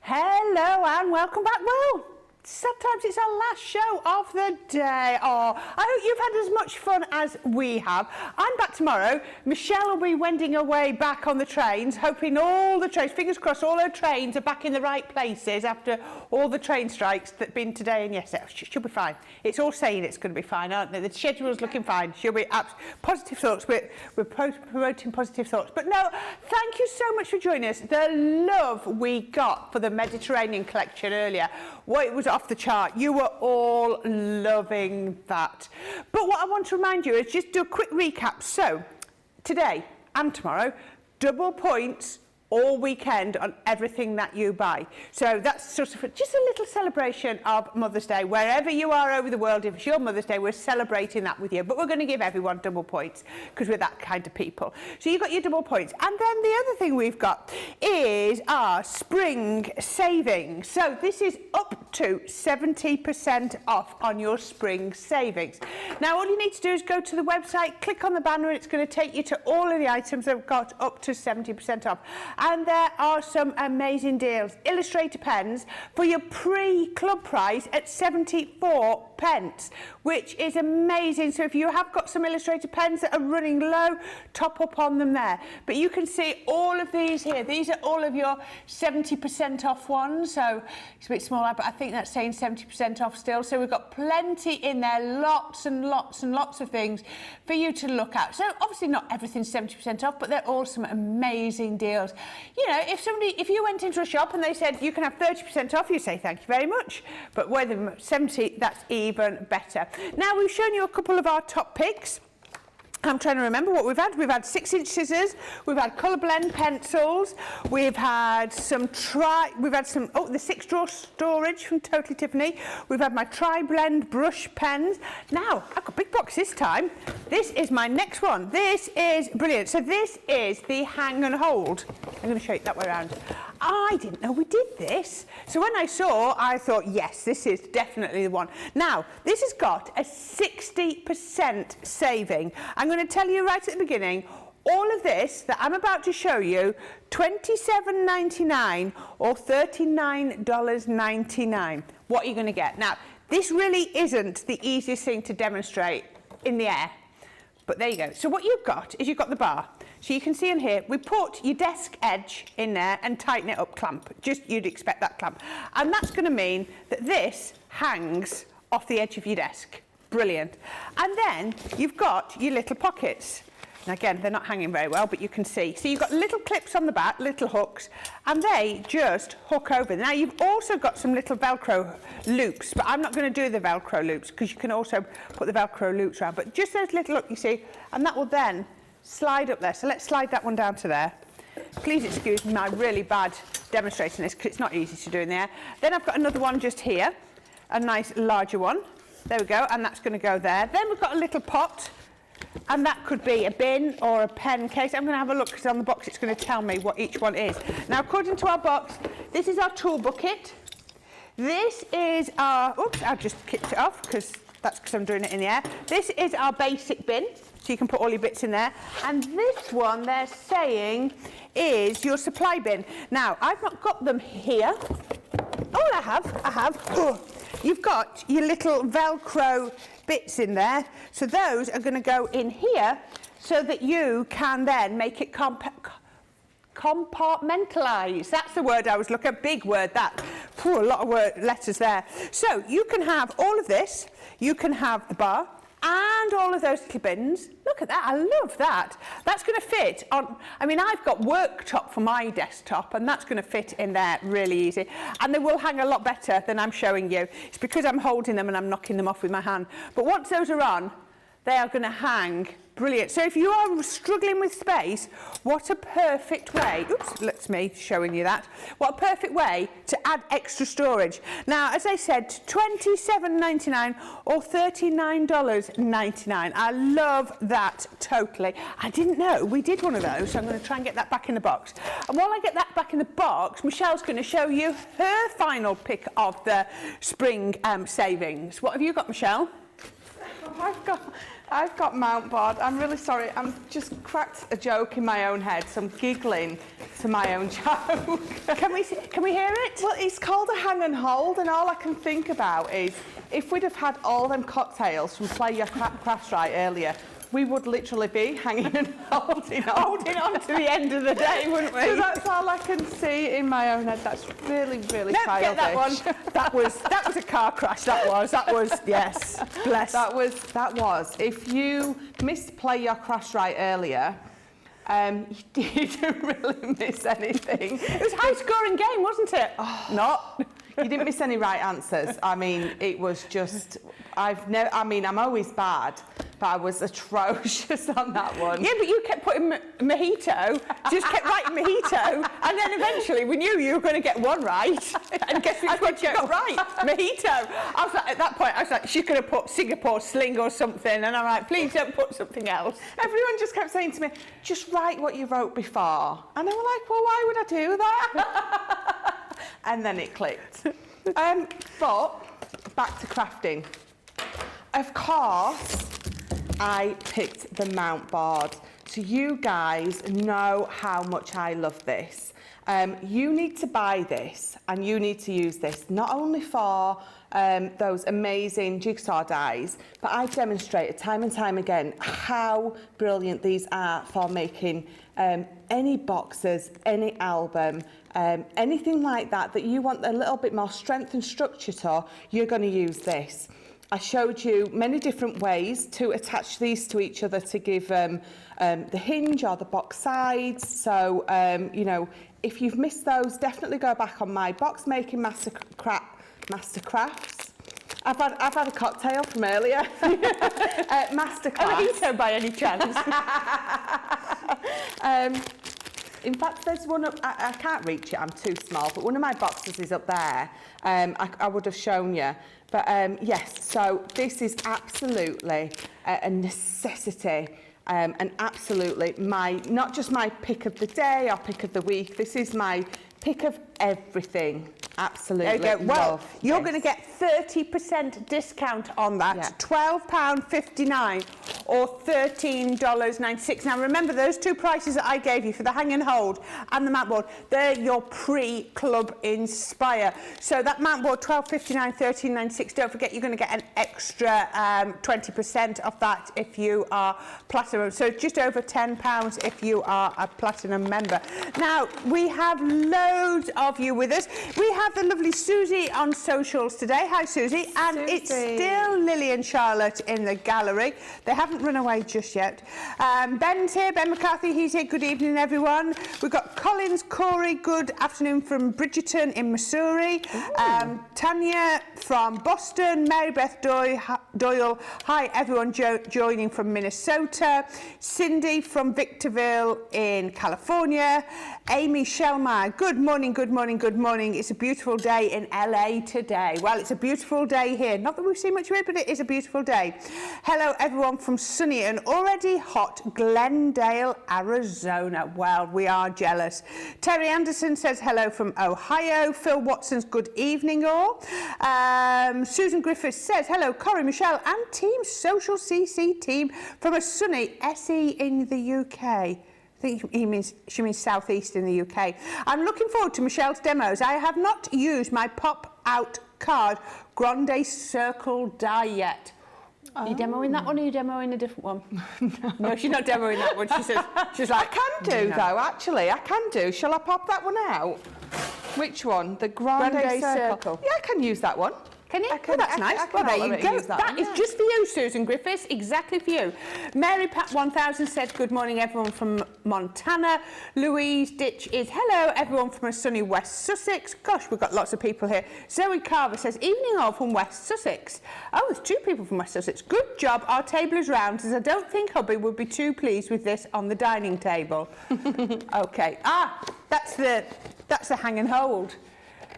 Hello and welcome back. Well, sometimes it's our last show of the day. Oh, I hope you've had as much fun as we have. I'm back tomorrow. Michelle will be wending her way back on the trains, hoping all the trains, fingers crossed, all her trains are back in the right places after all the train strikes that have been today and yesterday. She'll be fine. It's all saying it's going to be fine, aren't they? The schedule's looking fine. She'll be positive thoughts. We're promoting positive thoughts. But no, thank you so much for joining us. The love we got for the Mediterranean collection earlier, well, it was off the chart. You were all loving that. But what I want to remind you is just do a quick recap. So today and tomorrow, double points all weekend on everything that you buy. So that's sort of just a little celebration of Mother's Day. Wherever you are over the world, if it's your Mother's Day, we're celebrating that with you. But we're going to give everyone double points because we're that kind of people. So you've got your double points. And then the other thing we've got is our spring savings. So this is up to 70% off on your spring savings. Now all you need to do is go to the website, click on the banner, and it's going to take you to all of the items that have got up to 70% off. And there are some amazing deals. Illustrator pens for your pre-club price at 74 pence, which is amazing. So if you have got some Illustrator pens that are running low, top up on them there. But you can see all of these here. These are all of your 70% off ones. So it's a bit smaller, but I think that's saying 70% off still. So we've got plenty in there, lots and lots and lots of things for you to look at. So obviously not everything's 70% off, but they're all some amazing deals. You know, if you went into a shop and they said you can have 30% off, you say thank you very much. But with them 70, that's even better. Now we've shown you a couple of our top picks. I'm trying to remember what we've had. We've had 6-inch scissors, we've had colour blend pencils, we've had some the 6-drawer storage from Totally Tiffany, we've had my tri-blend brush pens. Now, I've got big box this time. This is my next one. This is brilliant. So this is the hang and hold. I'm going to show you that way around. I didn't know we did this. So when I saw, I thought, yes, this is definitely the one. Now, this has got a 60% saving. I'm going to tell you right at the beginning, all of this that I'm about to show you, $27.99 or $39.99. What are you going to get? Now, this really isn't the easiest thing to demonstrate in the air. But there you go. So what you've got is you've got the bar. So you can see in here, we put your desk edge in there and tighten it up clamp. Just you'd expect that clamp. And that's going to mean that this hangs off the edge of your desk. Brilliant. And then you've got your little pockets. And again, they're not hanging very well, but you can see. So you've got little clips on the back, little hooks, and they just hook over. Now you've also got some little Velcro loops, but I'm not going to do the Velcro loops because you can also put the Velcro loops around. But just those little hooks, you see, and that will then slide up there. So let's slide that one down to there. Please excuse my really bad demonstrating this because it's not easy to do in the air. Then I've got another one just here, a nice larger one. There we go, and that's going to go there. Then we've got a little pot. And that could be a bin or a pen case. I'm going to have a look because on the box it's going to tell me what each one is. Now, according to our box, this is our tool bucket. This is our... Oops, I've just kicked it off because that's because I'm doing it in the air. This is our basic bin, so you can put all your bits in there. And this one, they're saying, is your supply bin. Now, I've not got them here. Oh, I have. Oh. You've got your little Velcro bits in there, so those are going to go in here so that you can then make it compartmentalise. That's the word I was looking at, big word that. Phew, a lot of letters there. So you can have all of this, you can have the bar, and all of those little bins. Look at that, I love that. That's going to fit on, I mean, I've got worktop for my desktop, and that's going to fit in there really easy. And they will hang a lot better than I'm showing you. It's because I'm holding them and I'm knocking them off with my hand. But once those are on, they are going to hang brilliant. So if you are struggling with space, what a perfect way, oops, that's me showing you that, what a perfect way to add extra storage. Now, as I said, $27.99 or $39.99. I love that totally. I didn't know we did one of those, so I'm going to try and get that back in the box. And while I get that back in the box, Michelle's going to show you her final pick of the spring savings. What have you got, Michelle? I've got Mount Board. I'm really sorry. I'm just cracked a joke in my own head, so I'm giggling to my own joke. Can we hear it? Well, it's called a hang and hold, and all I can think about is if we'd have had all them cocktails from Play Your Crafts Right earlier, we would literally be hanging and holding on to the end of the day, wouldn't we? So that's all I can see in my own head. That's really, really childish. Get that one. that was a car crash. That was yes. Bless. That was. If you missed Play Your Crafts Right earlier, you didn't really miss anything. It was a high-scoring game, wasn't it? Oh. Not. You didn't miss any right answers. I mean, it was just, I'm always bad, but I was atrocious on that one. Yeah, but you kept putting mojito, just kept writing mojito, and then eventually we knew you were going to get one right. And guess which one you got right? Mojito. I was like, at that point, I was like, she's going to put Singapore sling or something, and I'm like, please don't put something else. Everyone just kept saying to me, just write what you wrote before. And I was like, well, why would I do that? And then it clicked. But back to crafting. Of course, I picked the mount board. So you guys know how much I love this. You need to buy this and you need to use this not only for those amazing jigsaw dies, but I've demonstrated time and time again how brilliant these are for making any boxes, any album, anything like that that you want a little bit more strength and structure to, you're going to use this. I showed you many different ways to attach these to each other to give the hinge or the box sides. So, you know, if you've missed those, definitely go back on my box making mastercrafts. I've had a cocktail from earlier. Masterclass. A mojito by any chance? In fact, there's one up, I can't reach it, I'm too small, but one of my boxes is up there. I would have shown you. But yes, so this is absolutely a necessity and absolutely not just my pick of the day or pick of the week, this is my pick of everything. Absolutely. There you go. Well, you're this. going to get 30% discount on that. Yeah. £12.59 or $13.96. Now remember, those two prices that I gave you for the hang and hold and the mount board, they're your pre-Club Inspire. So that mount board, £12.59, $13.96. Don't forget, you're going to get an extra 20% off that if you are platinum. So just over £10 if you are a platinum member. Now we have loads of you with us. We have the lovely Susie on socials today. Hi, Susie. And it's still Lily and Charlotte in the gallery. They haven't run away just yet. Ben's here, Ben McCarthy, he's here. Good evening, everyone. We've got Collins, Corey, good afternoon from Bridgerton in Missouri. Tanya from Boston, Mary Beth Doyle. Hi, everyone joining from Minnesota. Cindy from Victorville in California. Amy Shellmeyer, good morning, good morning, good morning. It's a beautiful day in LA today. Well, it's a beautiful day here. Not that we've seen much of it, but it is a beautiful day. Hello, everyone from sunny and already hot Glendale, Arizona. Well, we are jealous. Terry Anderson says hello from Ohio. Phil Watson's good evening all. Susan Griffiths says hello, Corrine, Michelle and Team Social CC team from a sunny SE in the UK. I think she means southeast in the UK. I'm looking forward to Michelle's demos. I have not used my pop-out card Grande Circle die yet. Are you demoing that one or are you demoing a different one? No, she's not demoing that one. She's like, I can do though, actually, I can do. Shall I pop that one out? Which one? The Grande Circle. Yeah, I can use that one. Can you? Well, that's nice. Well, there you go. That is just for you, Susan Griffiths, exactly for you. Mary Pat 1000 said, good morning, everyone from Montana. Louise Ditch is, hello, everyone from a sunny West Sussex. Gosh, we've got lots of people here. Zoe Carver says, evening all from West Sussex. Oh, there's two people from West Sussex. Good job. Our table is round, as I don't think hubby would be too pleased with this on the dining table. Okay. That's the hang and hold.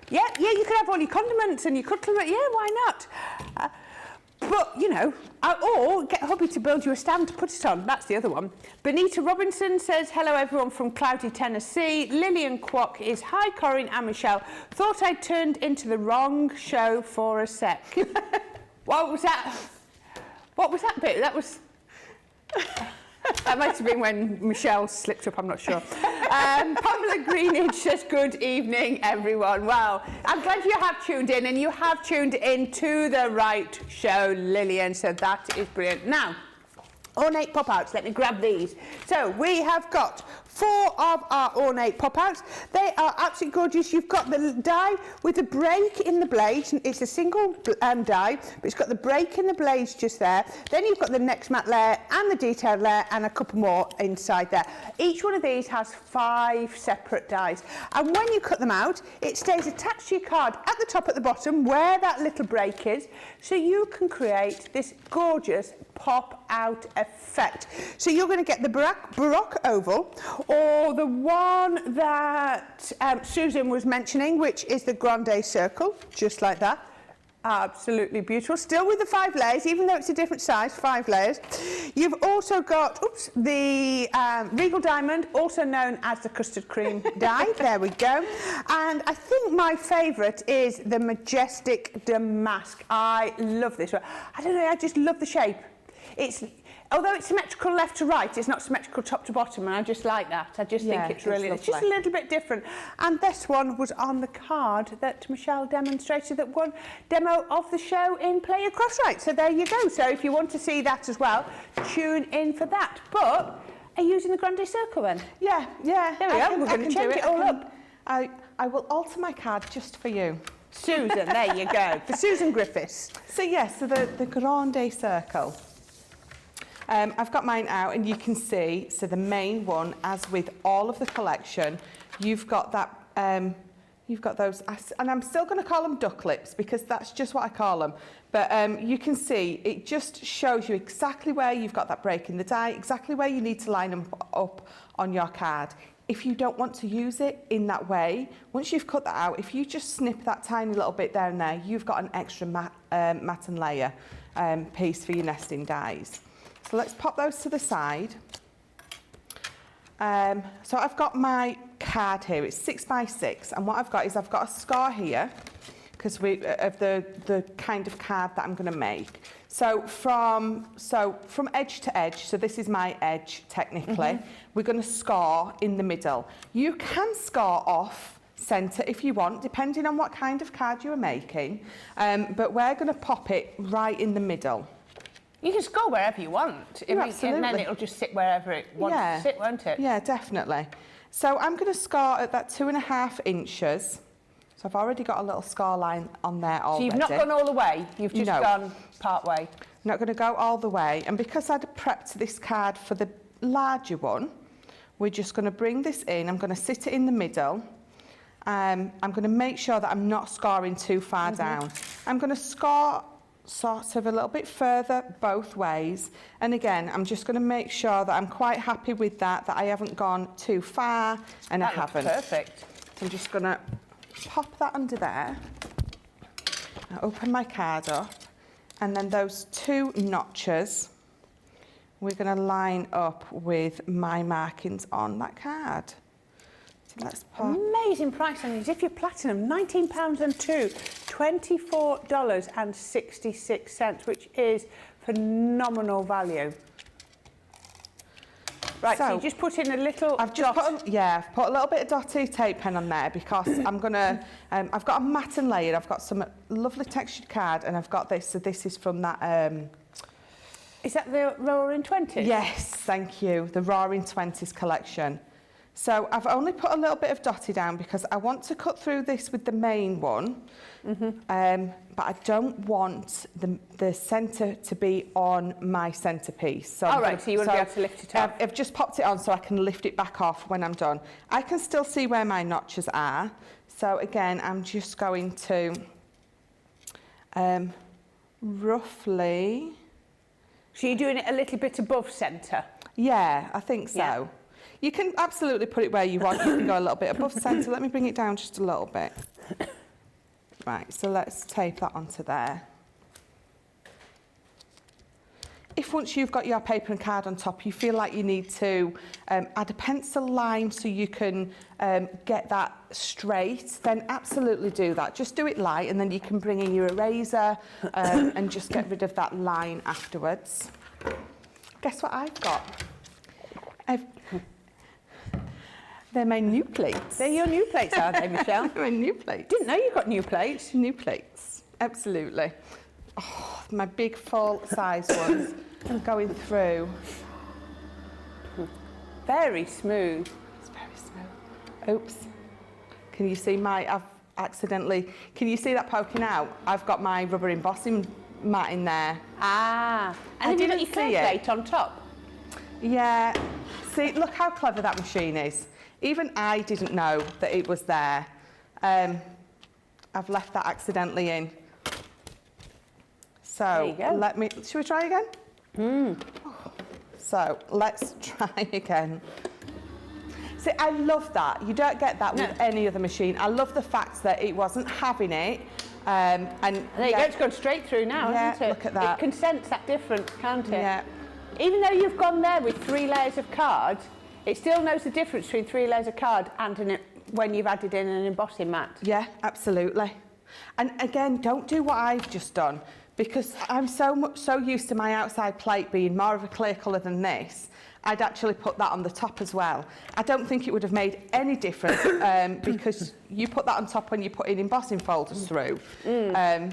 Yeah, you could have all your condiments and your cutlery. Yeah, why not? But, you know, or get hubby to build you a stand to put it on. That's the other one. Benita Robinson says, hello, everyone from cloudy Tennessee. Lillian Kwok is, hi, Corrine and Michelle. Thought I'd turned into the wrong show for a sec. What was that? What was that bit? That was... That might have been when Michelle slipped up, I'm not sure. Pamela Greenidge says, good evening, everyone. Well, I'm glad you have tuned in, and you have tuned in to the right show, Lillian, so that is brilliant. Now, ornate pop-outs, let me grab these. So we have got 4 of our ornate pop-outs. They are absolutely gorgeous. You've got the die with a break in the blades. It's a single die, but it's got the break in the blades just there. Then you've got the next matte layer and the detailed layer and a couple more inside there. Each one of these has 5 separate dies. And when you cut them out, it stays attached to your card at the top at the bottom where that little break is, so you can create this gorgeous pop-out effect. So you're going to get the Baroque oval, or the one that Susan was mentioning, which is the Grande circle, just like that. Absolutely beautiful, still with the 5 layers, even though it's a different size, 5 layers. You've also got, the Regal Diamond, also known as the custard cream die. There we go. And I think my favourite is the Majestic Damask. I love this one. I don't know, I just love the shape. Although it's symmetrical left to right, it's not symmetrical top to bottom, and I just like that. I just think it's really, it's just a little bit different. And this one was on the card that Michelle demonstrated, that one demo of the show in Play Your Crafts Right. So there you go. So if you want to see that as well, tune in for that. But are you using the Grande circle then? Yeah. There we go. We're going to change it all up. I will alter my card just for you. Susan, there you go. For Susan Griffiths. So so the Grande circle. I've got mine out, and you can see, so the main one, as with all of the collection, you've got that, you've got those, and I'm still going to call them duck lips because that's just what I call them. But you can see, it just shows you exactly where you've got that break in the die, exactly where you need to line them up on your card. If you don't want to use it in that way, once you've cut that out, if you just snip that tiny little bit there and there, you've got an extra matte and layer piece for your nesting dies. So let's pop those to the side. So I've got my card here, it's 6 by 6, and what I've got is I've got a score here, because of the kind of card that I'm going to make. So from edge to edge, so this is my edge technically, we're going to score in the middle. You can score off centre if you want, depending on what kind of card you are making, but we're going to pop it right in the middle. You can score wherever you want. Absolutely. And then it'll just sit wherever it wants to sit, won't it? Yeah, definitely. So I'm going to score at that 2.5 inches. So I've already got a little score line on there already. So you've not gone all the way, you've just gone part way. I'm not going to go all the way. And because I'd prepped this card for the larger one, we're just going to bring this in. I'm going to sit it in the middle. I'm going to make sure that I'm not scoring too far down. I'm going to score sort of a little bit further both ways, and again I'm just going to make sure that I'm quite happy with that I haven't gone too far, and I haven't. Perfect. So I'm just going to pop that under there. I open my card up, and then those 2 notches we're going to line up with my markings on that card. So let's pop. Amazing price on these. If you're platinum, £19 and 2, $24.66, which is phenomenal value. Right, so you just put in a little I've put a little bit of dotty tape pen on there because I'm gonna I've got a matte and layered, I've got some lovely textured card, and I've got this, so this is from that is that the Roaring 20s? Yes, thank you, the Roaring 20s collection. So I've only put a little bit of dotty down because I want to cut through this with the main one, but I don't want the centre to be on my centrepiece. So so you want to be able to lift it up. I've just popped it on so I can lift it back off when I'm done. I can still see where my notches are. So again, I'm just going to roughly... So you're doing it a little bit above centre? Yeah, I think so. Yeah. You can absolutely put it where you want. You can go a little bit above centre. Let me bring it down just a little bit. Right, so let's tape that onto there. If once you've got your paper and card on top, you feel like you need to add a pencil line so you can get that straight, then absolutely do that. Just do it light, and then you can bring in your eraser and just get rid of that line afterwards. Guess what I've got? They're my new plates. They're your new plates, are they, Michelle? They're my new plates. Didn't know you got new plates. New plates, absolutely. Oh, my big full-size ones going through. Very smooth. Oops. Can you see I've accidentally, can you see that poking out? I've got my rubber embossing mat in there. Ah, and have you got your clay plate on top? Yeah. See, look how clever that machine is. Even I didn't know that it was there. I've left that accidentally in. So should we try again? So let's try again. See, I love that. You don't get that with any other machine. I love the fact that it wasn't having it. And there you go, it's gone straight through now, isn't it? Look at that. It can sense that difference, can't it? Yeah. Even though you've gone there with 3 layers of card, it still knows the difference between 3 layers of card and when you've added in an embossing mat. Yeah, absolutely. And again, don't do what I've just done, because I'm so used to my outside plate being more of a clear colour than this. I'd actually put that on the top as well. I don't think it would have made any difference because you put that on top when you put in embossing folders through. But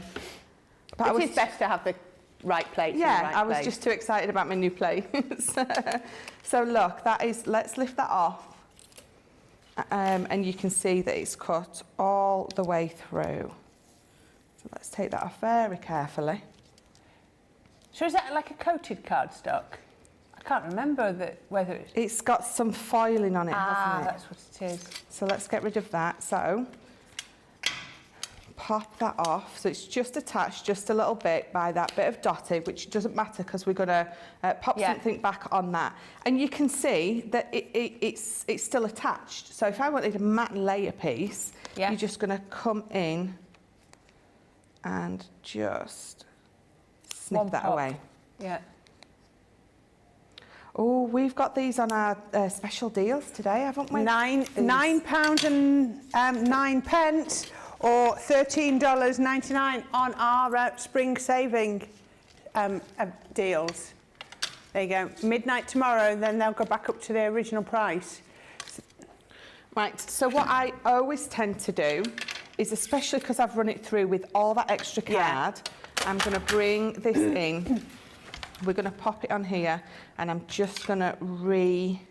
it is best to have the right plate. Yeah, I was just too excited about my new plates. So look, let's lift that off. And you can see that it's cut all the way through. So let's take that off very carefully. So is that like a coated cardstock? I can't remember whether it's... It's got some foiling on it, hasn't it? That's what it is. So let's get rid of that. So pop that off. So it's just attached just a little bit by that bit of dotted, which doesn't matter because we're going to pop something back on that. And you can see that it's still attached. So if I wanted a matte layer piece, you're just going to come in and just snip that away. Yeah. Oh, we've got these on our special deals today, haven't we? £9 and 9 pence, or $13.99 on our spring saving deals. There you go. Midnight tomorrow, then they'll go back up to their original price. Right, so what I always tend to do is, especially because I've run it through with all that extra card, I'm going to bring this in. We're going to pop it on here, and I'm just going to re-scar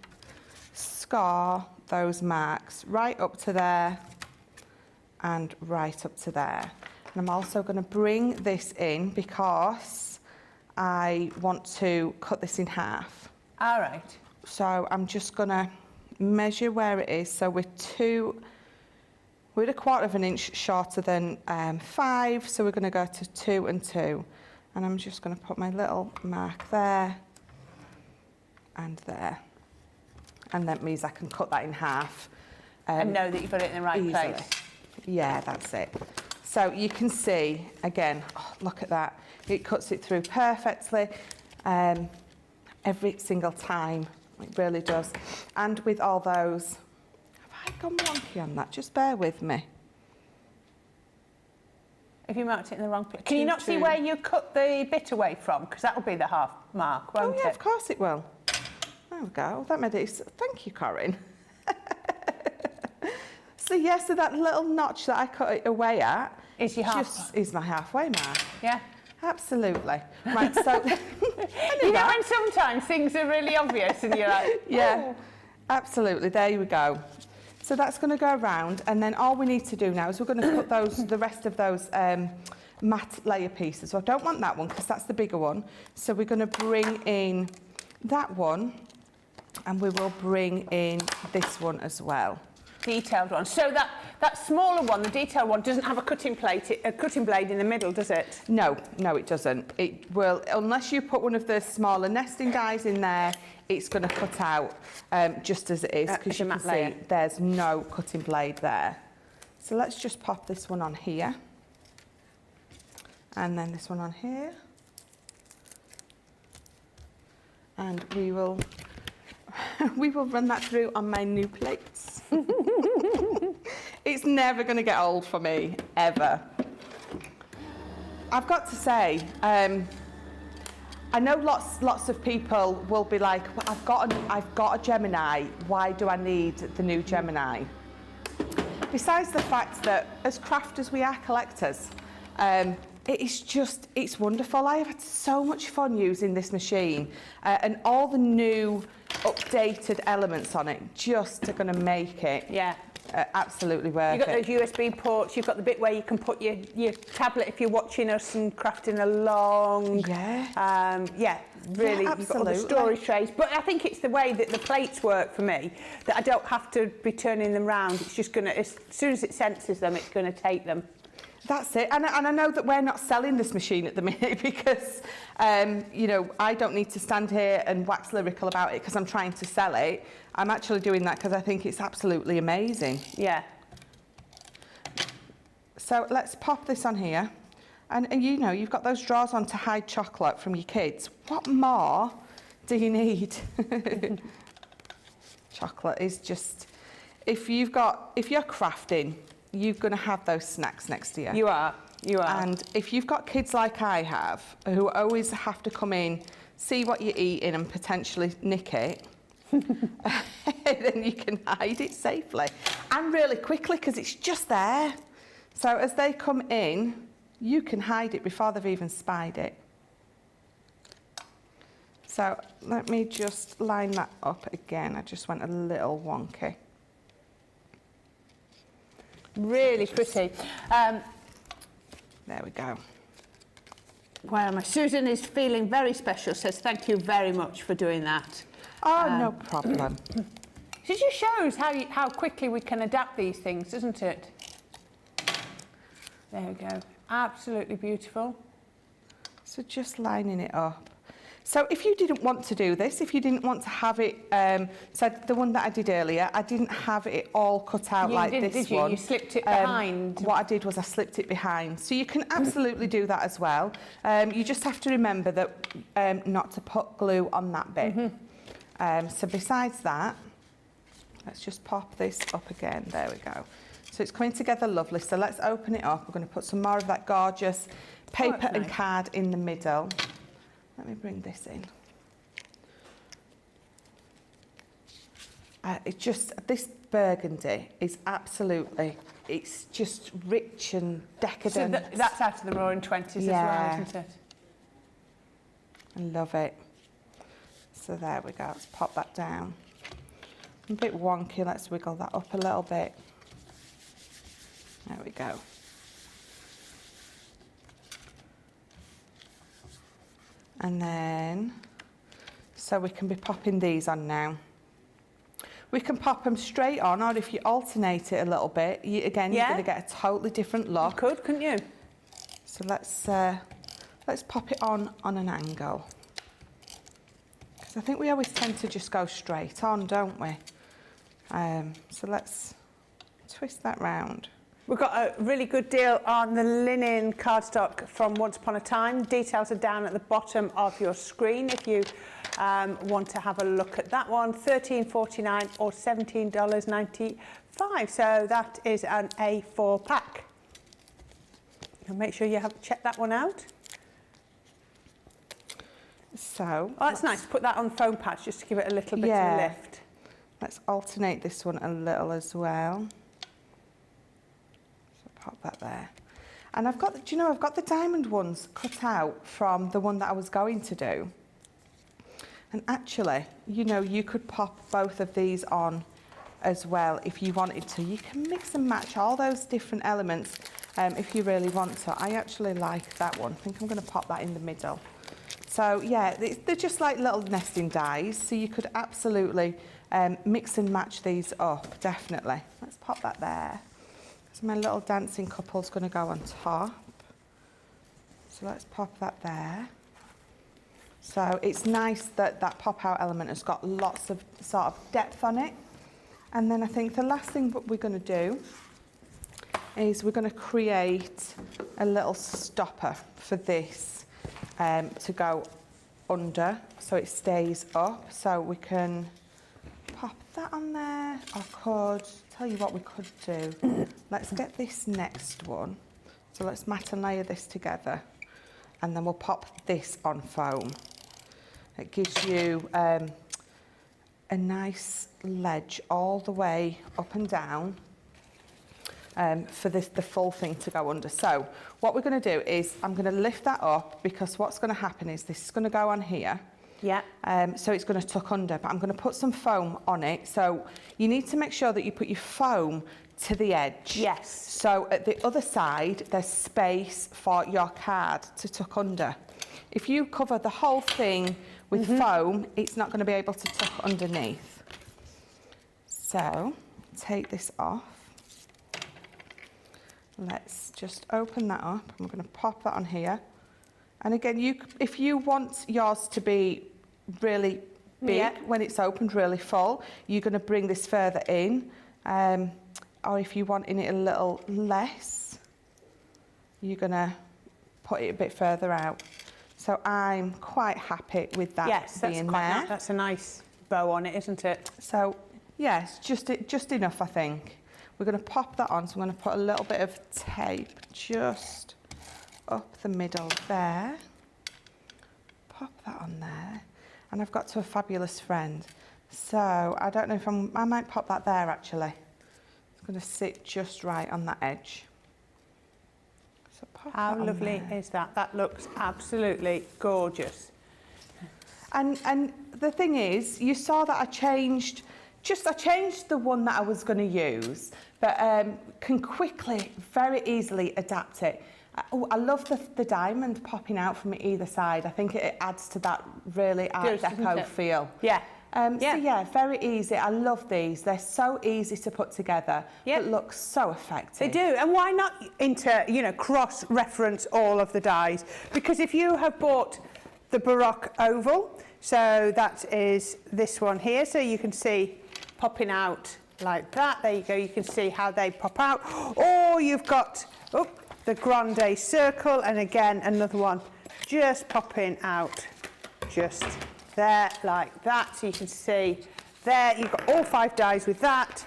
those marks right up to there and right up to there. And I'm also going to bring this in because I want to cut this in half. All right. So I'm just going to measure where it is. So we're 1/4 of an inch shorter than 5, so we're going to go to 2 and 2. And I'm just going to put my little mark there and there. And that means I can cut that in half. And know that you've got it in the right place. Yeah, that's it. So you can see, again, look at that. It cuts it through perfectly every single time. It really does. And with all those, have I gone wonky on that? Just bear with me. If you marked it in the wrong place. Can you not see where you cut the bit away from? Because that will be the half mark, won't it? Oh, yeah, of course it will. There we go. That made it... Thank you, Corrine. So, so that little notch that I cut it away at... Is your half... is my halfway mark. Yeah. Absolutely. Right, so... You know when sometimes things are really obvious and you're like... Yeah, absolutely. There we go. So that's going to go around, and then all we need to do now is we're going to cut the rest of those matte layer pieces. So I don't want that one because that's the bigger one. So we're going to bring in that one, and we will bring in this one as well. Detailed one. So that smaller one, the detailed one, doesn't have a cutting blade in the middle, does it? No, it doesn't. It will, unless you put one of the smaller nesting dies in there, it's going to cut out just as it is, because you can see there's no cutting blade there. So let's just pop this one on here, and then this one on here, and we will run that through on my new plates. It's never going to get old for me, ever. I've got to say, I know lots of people will be like, well, I've got a Gemini. Why do I need the new Gemini? Besides the fact that as crafters we are collectors, it's wonderful. I have had so much fun using this machine, and all the new updated elements on it just are going to make it absolutely worth You've got it. those USB ports, you've got the bit where you can put your tablet if you're watching us and crafting along. Yeah. Yeah, really, Yeah, you've got all the absolutely. storage trays. But I think it's the way that the plates work for me, that I don't have to be turning them round. It's just going to, as soon as it senses them, it's going to take them. That's it. And I know that we're not selling this machine at the minute because, you know, I don't need to stand here and wax lyrical about it because I'm trying to sell it. I'm actually doing that because I think it's absolutely amazing. Yeah. So let's pop this on here. And you know, you've got those drawers on to hide chocolate from your kids. What more do you need? Chocolate is just, if you're crafting, you're going to have those snacks next to you. You are. And if you've got kids like I have, who always have to come in, see what you're eating and potentially nick it, then you can hide it safely and really quickly because it's just there. So as they come in, you can hide it before they've even spied it. So let me just line that up again. I just went a little wonky. Really pretty. There we go. Where am I? Susan is feeling very special, says thank you very much for doing that. Oh, no problem. It just shows how quickly we can adapt these things, doesn't it? There we go. Absolutely beautiful. So just lining it up. So if you didn't want to do this, if you didn't want to have it, so the one that I did earlier, I didn't have it all cut out like this did you? one. You slipped it behind. What I did was I slipped it behind. So you can absolutely do that as well. You just have to remember that not to put glue on that bit. So besides that, let's just pop this up again. There we go. So it's coming together lovely. So let's open it up. We're going to put some more of that gorgeous paper and card in the middle. Let me bring this in. This burgundy is absolutely, it's just rich and decadent. So that's out of the Roaring Twenties as well, isn't it? I love it. So there we go, let's pop that down. A bit wonky, let's wiggle that up a little bit. There we go. And then, so we can be popping these on now. We can pop them straight on, or if you alternate it a little bit, you're going to get a totally different look. You could, couldn't you? So let's pop it on an angle. Because I think we always tend to just go straight on, don't we? So let's twist that round. We've got a really good deal on the linen cardstock from Once Upon a Time. Details are down at the bottom of your screen if you want to have a look at that one. $13.49 or $17.95. So that is an A4 pack. And make sure you have checked that one out. So, oh, that's nice. Put that on foam patch just to give it a little bit of a lift. Let's alternate this one a little as well. Pop that there. And I've got, do you know, I've got the diamond ones cut out from the one that I was going to do. And actually, you know, you could pop both of these on as well if you wanted to. You can mix and match all those different elements if you really want to. I actually like that one. I think I'm going to pop that in the middle. So yeah, they're just like little nesting dies. So you could absolutely mix and match these up, definitely. Let's pop that there. So my little dancing couple's going to go on top. So let's pop that there. So it's nice that that pop-out element has got lots of sort of depth on it. And then I think the last thing that we're going to do is we're going to create a little stopper for this to go under so it stays up. So we can pop that on there. I could tell you what we could do. Let's get this next one. So let's mat and layer this together, and then we'll pop this on foam. It gives you a nice ledge all the way up and down for the full thing to go under. So what we're going to do is I'm going to lift that up, because what's going to happen is this is going to go on here. Yeah. So it's going to tuck under, but I'm going to put some foam on it. So you need to make sure that you put your foam to the edge. Yes. So at the other side, there's space for your card to tuck under. If you cover the whole thing with foam, it's not going to be able to tuck underneath. So take this off. Let's just open that up. I'm going to pop that on here. And again, if you want yours to be really big when it's opened, really full, you're going to bring this further in. Or if you want it a little less, you're going to put it a bit further out. So I'm quite happy with that being there. That's a nice bow on it, isn't it? So yes, just enough, I think. We're going to pop that on, so I'm going to put a little bit of tape just up the middle there. Pop that on there. And I've got to a fabulous friend. So I don't know if I might pop that there actually. It's going to sit just right on that edge. So pop How that on lovely there. is that? That looks absolutely gorgeous. And the thing is, you saw that I changed the one that I was going to use, but can quickly, very easily adapt it. I love the diamond popping out from either side. I think it adds to that really Art Deco feel. Yeah. So yeah, very easy. I love these. They're so easy to put together. It looks so effective. They do, and why not cross-reference all of the dies? Because if you have bought the Baroque oval, so that is this one here, so you can see popping out like that. There you go. You can see how they pop out. Or you've got the Grande circle, and again another one just popping out just there like that. So you can see there you've got all 5 dies with that.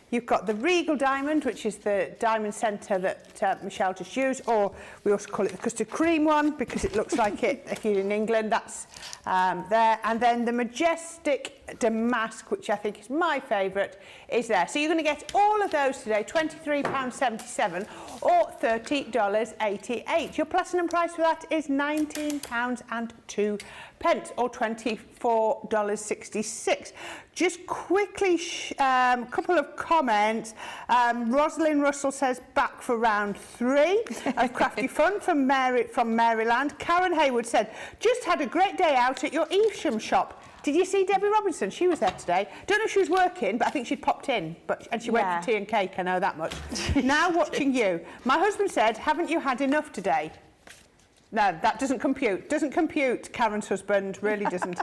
You've got the Regal diamond, which is the diamond centre that Michelle just used, or we also call it the custard cream one because it looks like it if you're in England. That's there. And then the majestic damask, which I think is my favourite, is there. So you're going to get all of those today, £23.77 or $30.88. Your platinum price for that is £19.02 or $24.66. Just quickly, a couple of comments. Rosalind Russell says back for round 3 of Crafty Fun from Maryland. Karen Haywood said, just had a great day out at your Evesham shop. Did you see Debbie Robinson? She was there today. Don't know if she was working, but I think she'd popped in. And she went for tea and cake, I know that much. Now watching you. My husband said, haven't you had enough today? No, that doesn't compute. Doesn't compute, Karen's husband, really doesn't.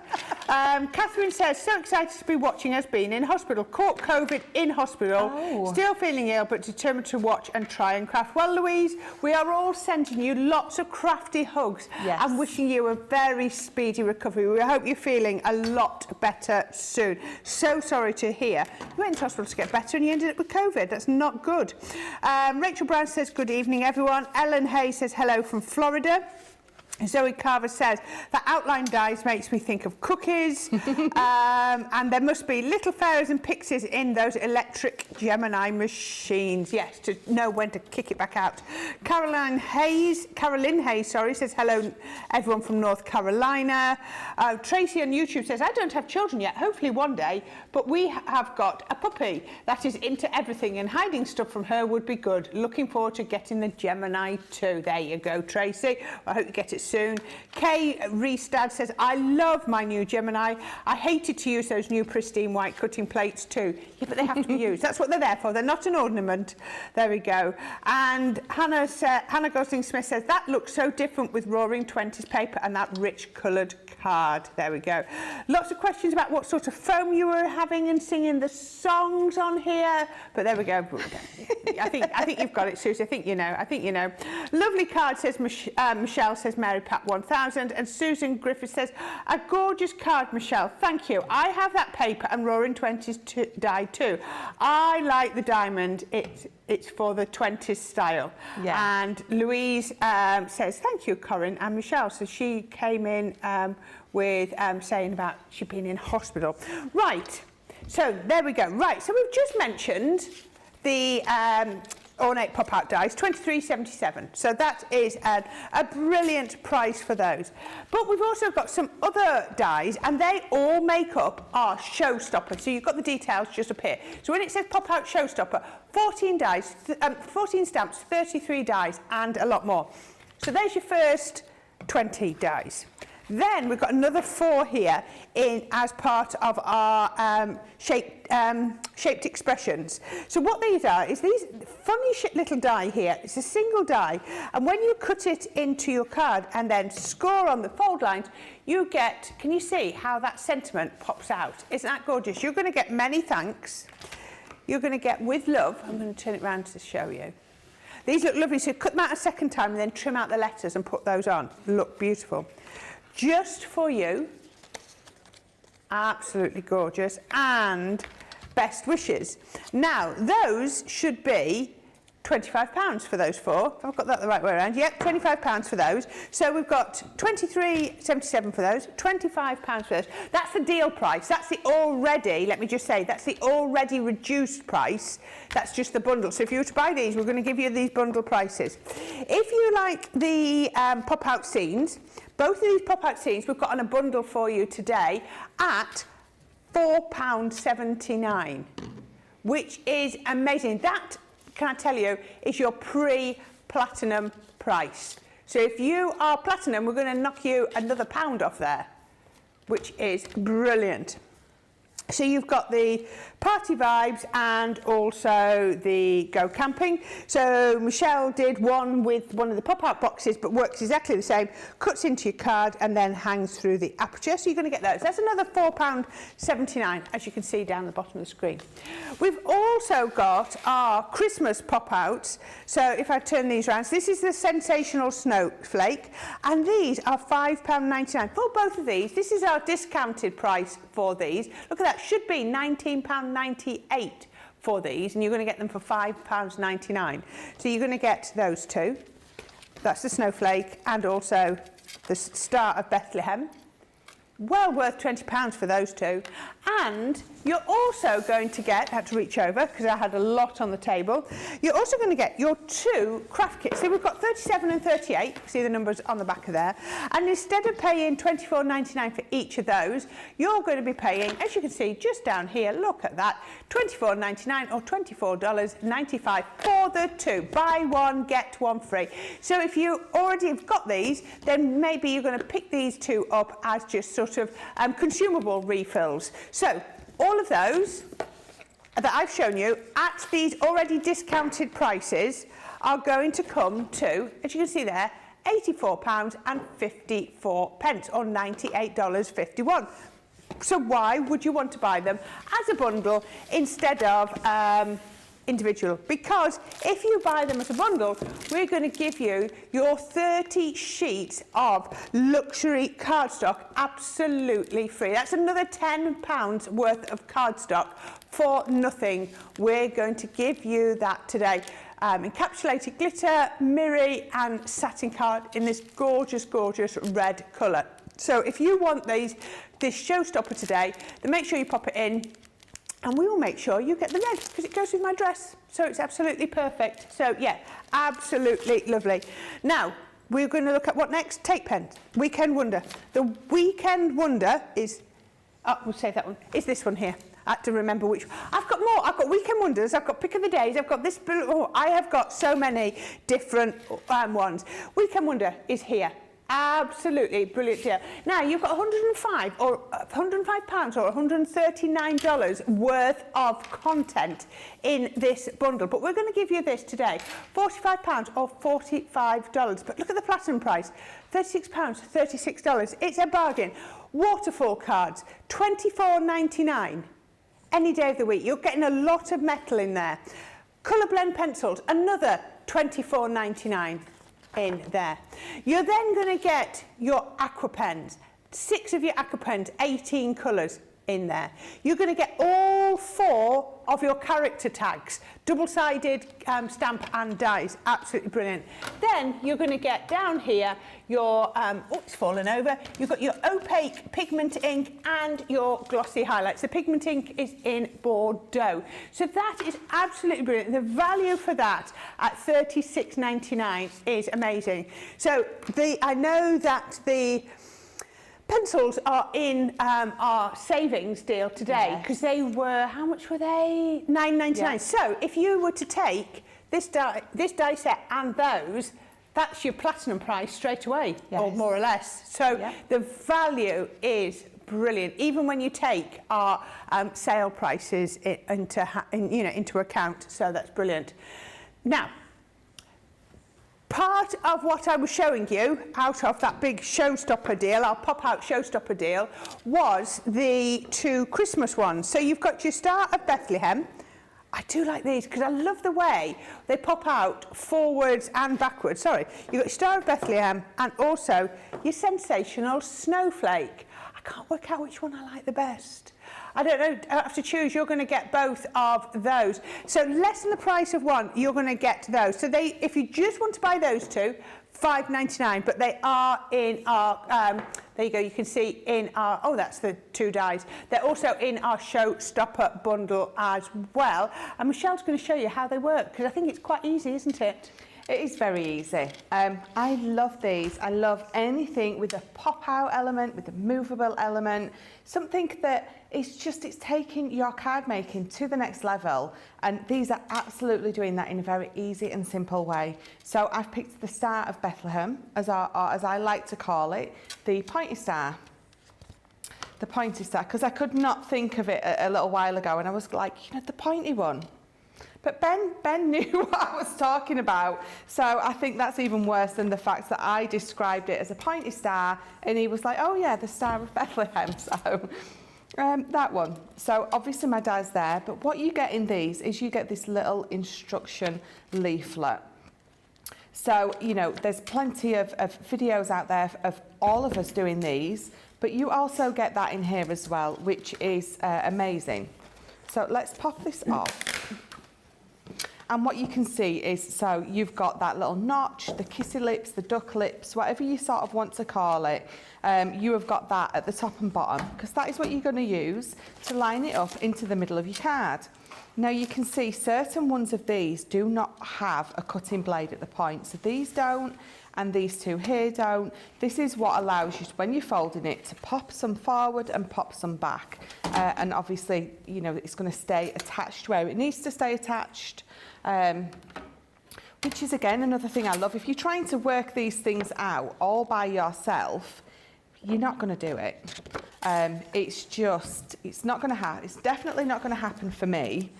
Catherine says, so excited to be watching us being in hospital. Caught COVID in hospital. Still feeling ill, but determined to watch and try and craft. Well, Louise, we are all sending you lots of crafty hugs and wishing you a very speedy recovery. We hope you're feeling a lot better soon. So sorry to hear. You went into hospital to get better and you ended up with COVID. That's not good. Rachel Brown says, good evening, everyone. Ellen Hayes says, hello from Florida. Zoe Carver says, the outline dies makes me think of cookies, and there must be little fairies and pixies in those electric Gemini machines. Yes, to know when to kick it back out. Caroline Hayes, says, hello everyone from North Carolina. Tracy on YouTube says, I don't have children yet, hopefully one day, but we have got a puppy that is into everything and hiding stuff from her would be good. Looking forward to getting the Gemini too. There you go, Tracy. I hope you get it soon. Kay Reestad says, I love my new Gemini. I hated to use those new pristine white cutting plates too. Yeah, but they have to be used. That's what they're there for. They're not an ornament. There we go. And Hannah Gosling-Smith says, that looks so different with Roaring Twenties paper and that rich coloured card. There we go. Lots of questions about what sort of foam you were having and singing the songs on here. But there we go. I think you've got it, Susie. I think you know. Lovely card, says Michelle, says Mary Pat 1000, and Susan Griffith says, a gorgeous card, Michelle, thank you. I have that paper and Roaring Twenties die too. I like the diamond, it's for the 20s style. And Louise says, thank you, Corrine and Michelle. So she came in with saying about she being in hospital. Right, so there we go. Right, so we've just mentioned the ornate pop-out dies, £23.77. So that is a brilliant price for those. But we've also got some other dies, and they all make up our showstopper. So you've got the details just up here. So when it says pop-out showstopper, 14 dies, 14 stamps, 33 dies, and a lot more. So there's your first 20 dies. Then we've got another 4 here as part of our shaped expressions. So what these are is these funny little die here. It's a single die, and when you cut it into your card and then score on the fold lines, you get, can you see how that sentiment pops out? Isn't that gorgeous? You're going to get many thanks. You're going to get with love. I'm going to turn it around to show you. These look lovely, so cut them out a second time and then trim out the letters and put those on. Look beautiful. Just for you, absolutely gorgeous, and best wishes. Now, those should be £25 for those 4. I've got that the right way around. Yep, £25 for those. So we've got £23.77 for those, £25 for those. That's the deal price. That's the already, let me just say, that's the already reduced price. That's just the bundle. So if you were to buy these, we're going to give you these bundle prices. If you like the pop-out scenes, both of these pop-out scenes we've got on a bundle for you today at £4.79, which is amazing. That, can I tell you, is your pre-platinum price. So if you are platinum, we're going to knock you another £1 off there, which is brilliant. So you've got the party vibes and also the go camping. So Michelle did one with one of the pop-out boxes, but works exactly the same, cuts into your card and then hangs through the aperture. So you're going to get those. That's another £4.79, as you can see down the bottom of the screen. We've also got our Christmas pop-outs. So if I turn these around, so this is the Sensational Snowflake, and these are £5.99. For both of these, this is our discounted price for these. Look at that, should be £19.98 for these, and you're going to get them for £5.99. So you're going to get those 2. That's the Snowflake and also the Star of Bethlehem. Well worth £20 for those 2. And you're also going to get, I had to reach over because I had a lot on the table, you're also going to get your 2 craft kits. So we've got 37 and 38, see the numbers on the back of there, and instead of paying £24.99 for each of those, you're going to be paying, as you can see just down here, look at that, £24.99 or $24.95 for the 2. Buy one, get one free. So if you already have got these, then maybe you're going to pick these 2 up as just sort of consumable refills. So all of those that I've shown you at these already discounted prices are going to come to, as you can see there, £84.54 or $98.51. So why would you want to buy them as a bundle instead of individual? Because if you buy them as a bundle, we're going to give you your 30 sheets of luxury cardstock absolutely free. That's another £10 worth of cardstock for nothing. We're going to give you that today. Encapsulated glitter, mirror and satin card in this gorgeous, gorgeous red colour. So if you want this showstopper today, then make sure you pop it in, and we will make sure you get the red because it goes with my dress. So it's absolutely perfect. So yeah, absolutely lovely. Now, we're going to look at what next? Take pens. Weekend Wonder. The Weekend Wonder is, we'll say that one, is this one here. I had to remember which. I've got more. I've got Weekend Wonders. I've got Pick of the Days. I've got this. Oh, I have got so many different ones. Weekend Wonder is here. Absolutely brilliant deal. Now you've got £105 or $139 worth of content in this bundle, but we're going to give you this today, £45 or $45. But look at the platinum price, £36, $36. It's a bargain. Waterfall cards, £24.99 any day of the week. You're getting a lot of metal in there. Colour blend pencils, another £24.99. in there. You're then going to get your aqua pens, 6 of your aqua pens, 18 colours, in there. You're going to get all 4 of your character tags, double-sided stamp and dies, absolutely brilliant. Then you're going to get down here your, it's fallen over, you've got your opaque pigment ink and your glossy highlights. The pigment ink is in Bordeaux. So that is absolutely brilliant. The value for that at $36.99 is amazing. So I know that the pencils are in our savings deal today because they were, how much were they? $9.99. Yes. So if you were to take this die set and those, that's your platinum price straight away, or more or less. So the value is brilliant, even when you take our sale prices into account. So that's brilliant. Now, part of what I was showing you out of that big showstopper deal, our pop-out showstopper deal, was the 2 Christmas ones. So you've got your Star of Bethlehem. I do like these because I love the way they pop out forwards and backwards. Sorry, you've got your Star of Bethlehem and also your Sensational Snowflake. I can't work out which one I like the best. I don't know, I have to choose. You're going to get both of those. So less than the price of one, you're going to get those. So if you just want to buy those 2, $5.99, but they are in our, there you go, you can see in our, oh, that's the 2 dies. They're also in our showstopper bundle as well. And Michelle's going to show you how they work, because I think it's quite easy, isn't it? It is very easy. I love these. I love anything with a pop-out element, with a movable element, something that it's taking your card making to the next level. And these are absolutely doing that in a very easy and simple way. So I've picked the Star of Bethlehem, as I like to call it, the pointy star. The pointy star, because I could not think of it a little while ago, and I was like, the pointy one. But Ben knew what I was talking about, so I think that's even worse than the fact that I described it as a pointy star, and he was like, oh yeah, the Star of Bethlehem, so that one. So obviously my dad's there, but what you get in these is you get this little instruction leaflet. So, there's plenty of videos out there of all of us doing these, but you also get that in here as well, which is amazing. So let's pop this off. And what you can see is, so you've got that little notch, the kissy lips, the duck lips, whatever you sort of want to call it, you have got that at the top and bottom, because that is what you're going to use to line it up into the middle of your card. Now you can see certain ones of these do not have a cutting blade at the point, so these don't, and these 2 here don't. This is what allows you, when you're folding it, to pop some forward and pop some back. And obviously, it's going to stay attached where it needs to stay attached. Which is, again, another thing I love. If you're trying to work these things out all by yourself, you're not going to do it. It's not going to happen. It's definitely not going to happen for me.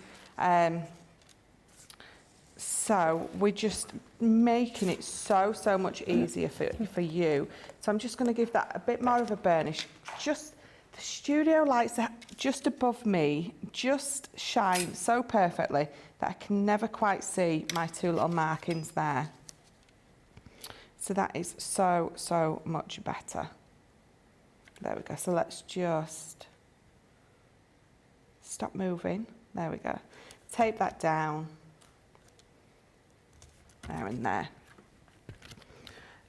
So we're just making it so much easier for you. So I'm just going to give that a bit more of a burnish. The studio lights are just above me, just shine so perfectly that I can never quite see my 2 little markings there. So that is so much better. There we go. So let's just stop moving. There we go. Tape that down. There and there.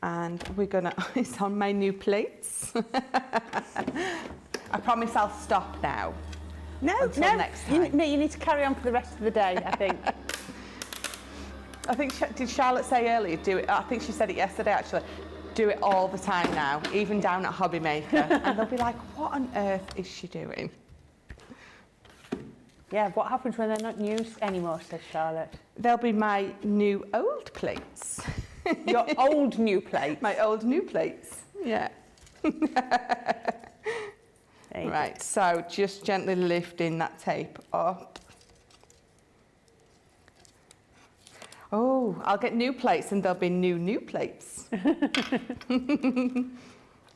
And we're gonna, it's on my new plates. I promise I'll stop now. Until next time. You need to carry on for the rest of the day, I think. I think, did Charlotte say earlier, do it, I think she said it yesterday actually, do it all the time now, even down at Hobby Maker. And they'll be like, what on earth is she doing? Yeah, what happens when they're not used anymore, says Charlotte? They'll be my new old plates. Your old new plates? My old new plates, yeah. Right, so just gently lifting that tape up. Oh, I'll get new plates and there'll be new plates.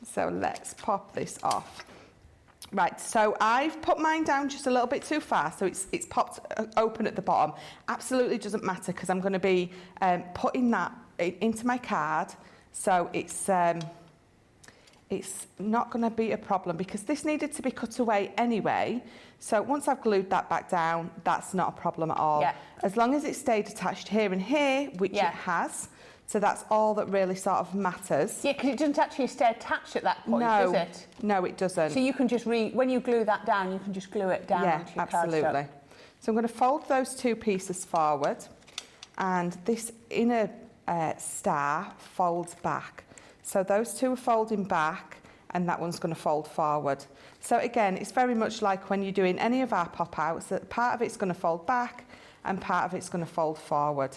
So let's pop this off. Right, so I've put mine down just a little bit too far, so it's popped open at the bottom. Absolutely doesn't matter because I'm going to be putting that into my card, so it's it's not going to be a problem because this needed to be cut away anyway. So once I've glued that back down, that's not a problem at all. Yeah. As long as it stayed attached here and here, which it has. So that's all that really sort of matters. Yeah, because it doesn't actually stay attached at that point, does it? No, it doesn't. So you can just when you glue that down, you can just glue it down onto your absolutely. cardstock. So I'm going to fold those two pieces forward, and this inner star folds back. So those two are folding back, and that one's going to fold forward. So again, it's very much like when you're doing any of our pop-outs, that part of it's going to fold back and part of it's going to fold forward.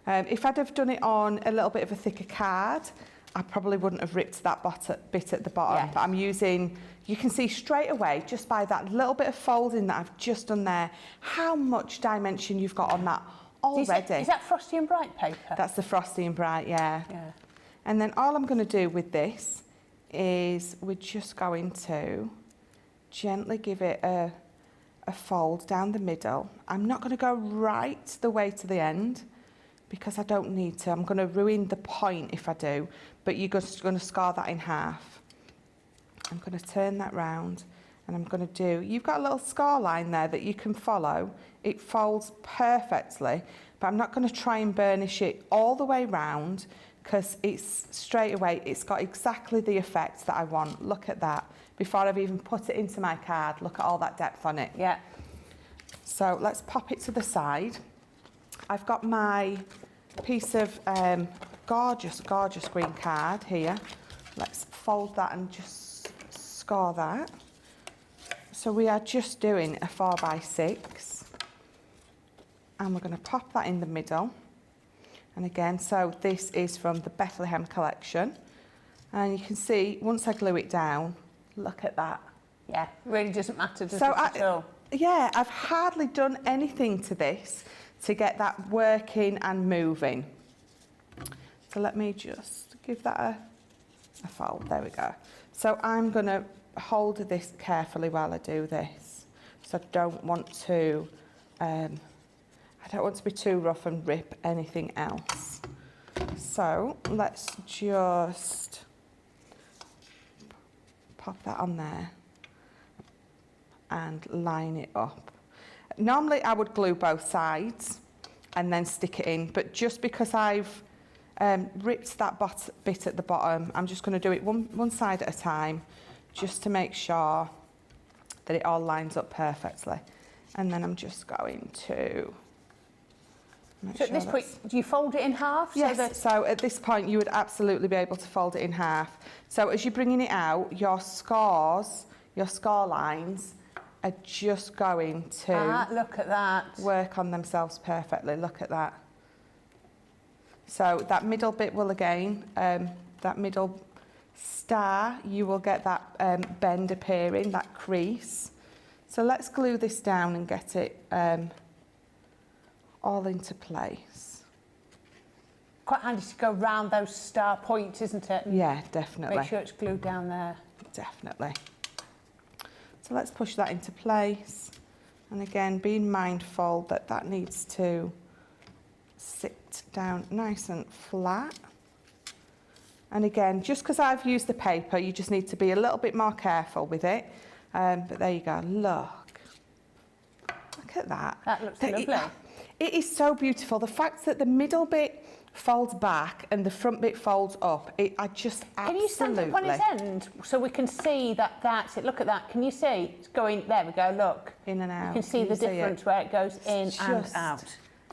If I'd have done it on a little bit of a thicker card, I probably wouldn't have ripped that bit at the bottom. But I'm using, you can see straight away, just by that little bit of folding that I've just done there, how much dimension you've got on that already. Is that Frosty and Bright paper? That's the Frosty and Bright, yeah. And then all I'm going to do with this is we're just going to gently give it a fold down the middle. I'm not going to go right the way to the end, because I don't need to. I'm going to ruin the point if I do, but you're just going to scar that in half. I'm going to turn that round, and I'm going to do, you've got a little scar line there that you can follow. It folds perfectly, but I'm not going to try and burnish it all the way round, because it's straight away, it's got exactly the effect that I want. Look at that. Before I've even put it into my card, look at all that depth on it. Yeah. So let's pop it to the side. I've got my piece of gorgeous green card here. Let's fold that and just score that. So we are just doing a 4x6, and we're going to pop that in the middle. And again, so this is from the Bethlehem collection, and you can see once I glue it down, look at that. Yeah, really doesn't matter, does it at all? Yeah, I've hardly done anything to this to get that working and moving. So let me just give that a fold. There we go. So I'm going to hold this carefully while I do this. So I don't want to be too rough and rip anything else. So let's just pop that on there and line it up. Normally I would glue both sides and then stick it in, but just because I've ripped that bit at the bottom, I'm just going to do it one side at a time, just to make sure that it all lines up perfectly. And then I'm just going to make So at this point, do you fold it in half? Yes, so at this point you would absolutely be able to fold it in half. So as you're bringing it out, your score lines are just going to look at that. work on themselves perfectly. Look at that. So that middle bit will again, that middle star, you will get that bend appearing, that crease. So let's glue this down and get it all into place. Quite handy to go round those star points, isn't it? Yeah, definitely. Make sure it's glued down there. Definitely. So let's push that into place. And again, being mindful that that needs to sit down nice and flat. And again, just because I've used the paper, you just need to be a little bit more careful with it. But there you go, look. Look at that. That looks lovely. It is so beautiful. The fact that the middle bit folds back and the front bit folds up, I just absolutely... Can you stand up on its end so we can see that that's it? Look at that. Can you see? It's going, there we go, look. In and out. You can see the difference where it goes in and out.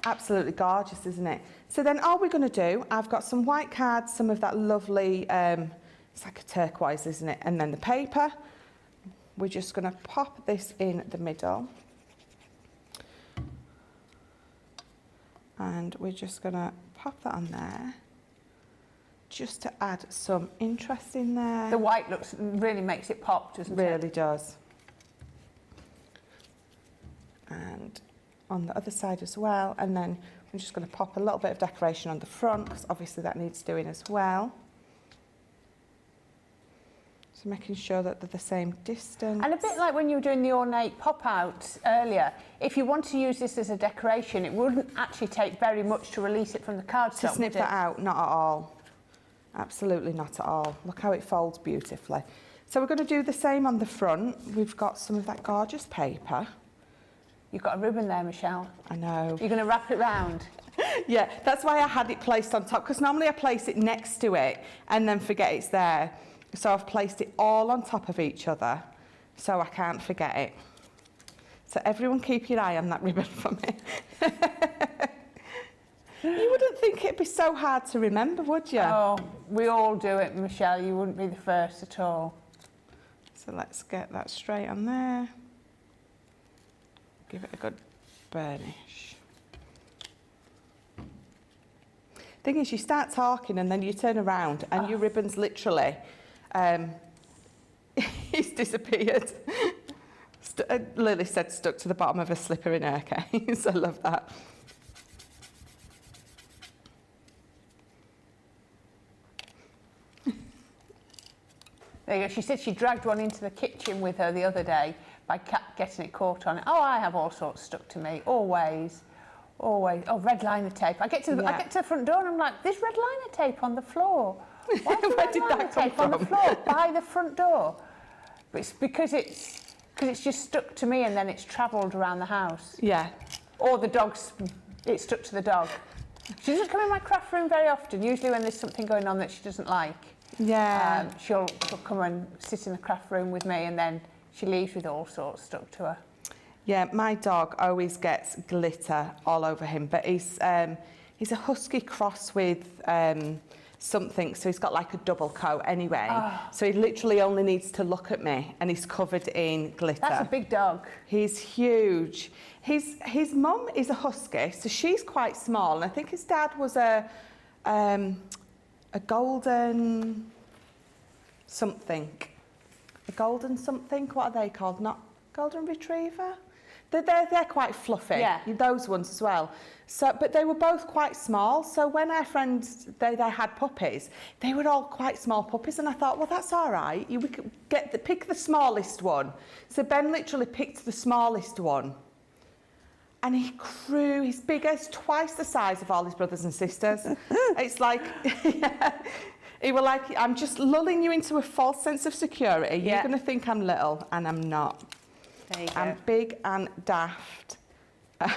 Absolutely gorgeous, isn't it? So then all we're going to do, I've got some white cards, some of that lovely, it's like a turquoise, isn't it? And then the paper. We're just going to pop this in the middle. And we're just going to pop that on there, just to add some interest in there. The white really makes it pop, doesn't it? Really does. And on the other side as well. And then I'm just going to pop a little bit of decoration on the front, because obviously that needs doing as well. So making sure that they're the same distance. And a bit like when you were doing the ornate pop-out earlier, if you want to use this as a decoration, it wouldn't actually take very much to release it from the cardstock. To snip that out, not at all. Absolutely not at all. Look how it folds beautifully. So we're going to do the same on the front. We've got some of that gorgeous paper. You've got a ribbon there, Michelle. I know. You're going to wrap it round? Yeah, that's why I had it placed on top, because normally I place it next to it and then forget it's there. So I've placed it all on top of each other so I can't forget it. So everyone keep your eye on that ribbon for me. You wouldn't think it'd be so hard to remember, would you? Oh, we all do it, Michelle. You wouldn't be the first at all. So let's get that straight on there. Give it a good burnish. Thing is, you start talking and then you turn around and your ribbon's literally, it's disappeared. Lily said stuck to the bottom of a slipper in her case. I love that. There you go. She said she dragged one into the kitchen with her the other day by getting it caught on it. Oh, I have all sorts stuck to me, always. Always. Oh, red liner tape. I get to the front door and I'm like, there's red liner tape on the floor. Why is Where did that come tape on the floor by the front door? But it's because it's just stuck to me and then it's travelled around the house. Yeah. Or the dog's, it's stuck to the dog. She doesn't come in my craft room very often, usually when there's something going on that she doesn't like. Yeah. She'll come and sit in the craft room with me and then she leaves with all sorts stuck to her. Yeah, my dog always gets glitter all over him, but he's a husky cross with something, so he's got like a double coat anyway. Oh. So he literally only needs to look at me and he's covered in glitter. That's a big dog. He's huge. His mum is a husky, so she's quite small, and I think his dad was a golden something. A golden something? What are they called? Not golden retriever? They're quite fluffy. Yeah. Those ones as well. So, but they were both quite small. So when our friends they had puppies, they were all quite small puppies, and I thought, well, that's all right. We could pick the smallest one. So Ben literally picked the smallest one, and he grew. He's big as twice the size of all his brothers and sisters. It's like, yeah. He were like, I'm just lulling you into a false sense of security. Yeah. You're going to think I'm little, and I'm not. There you go. I'm big and daft. A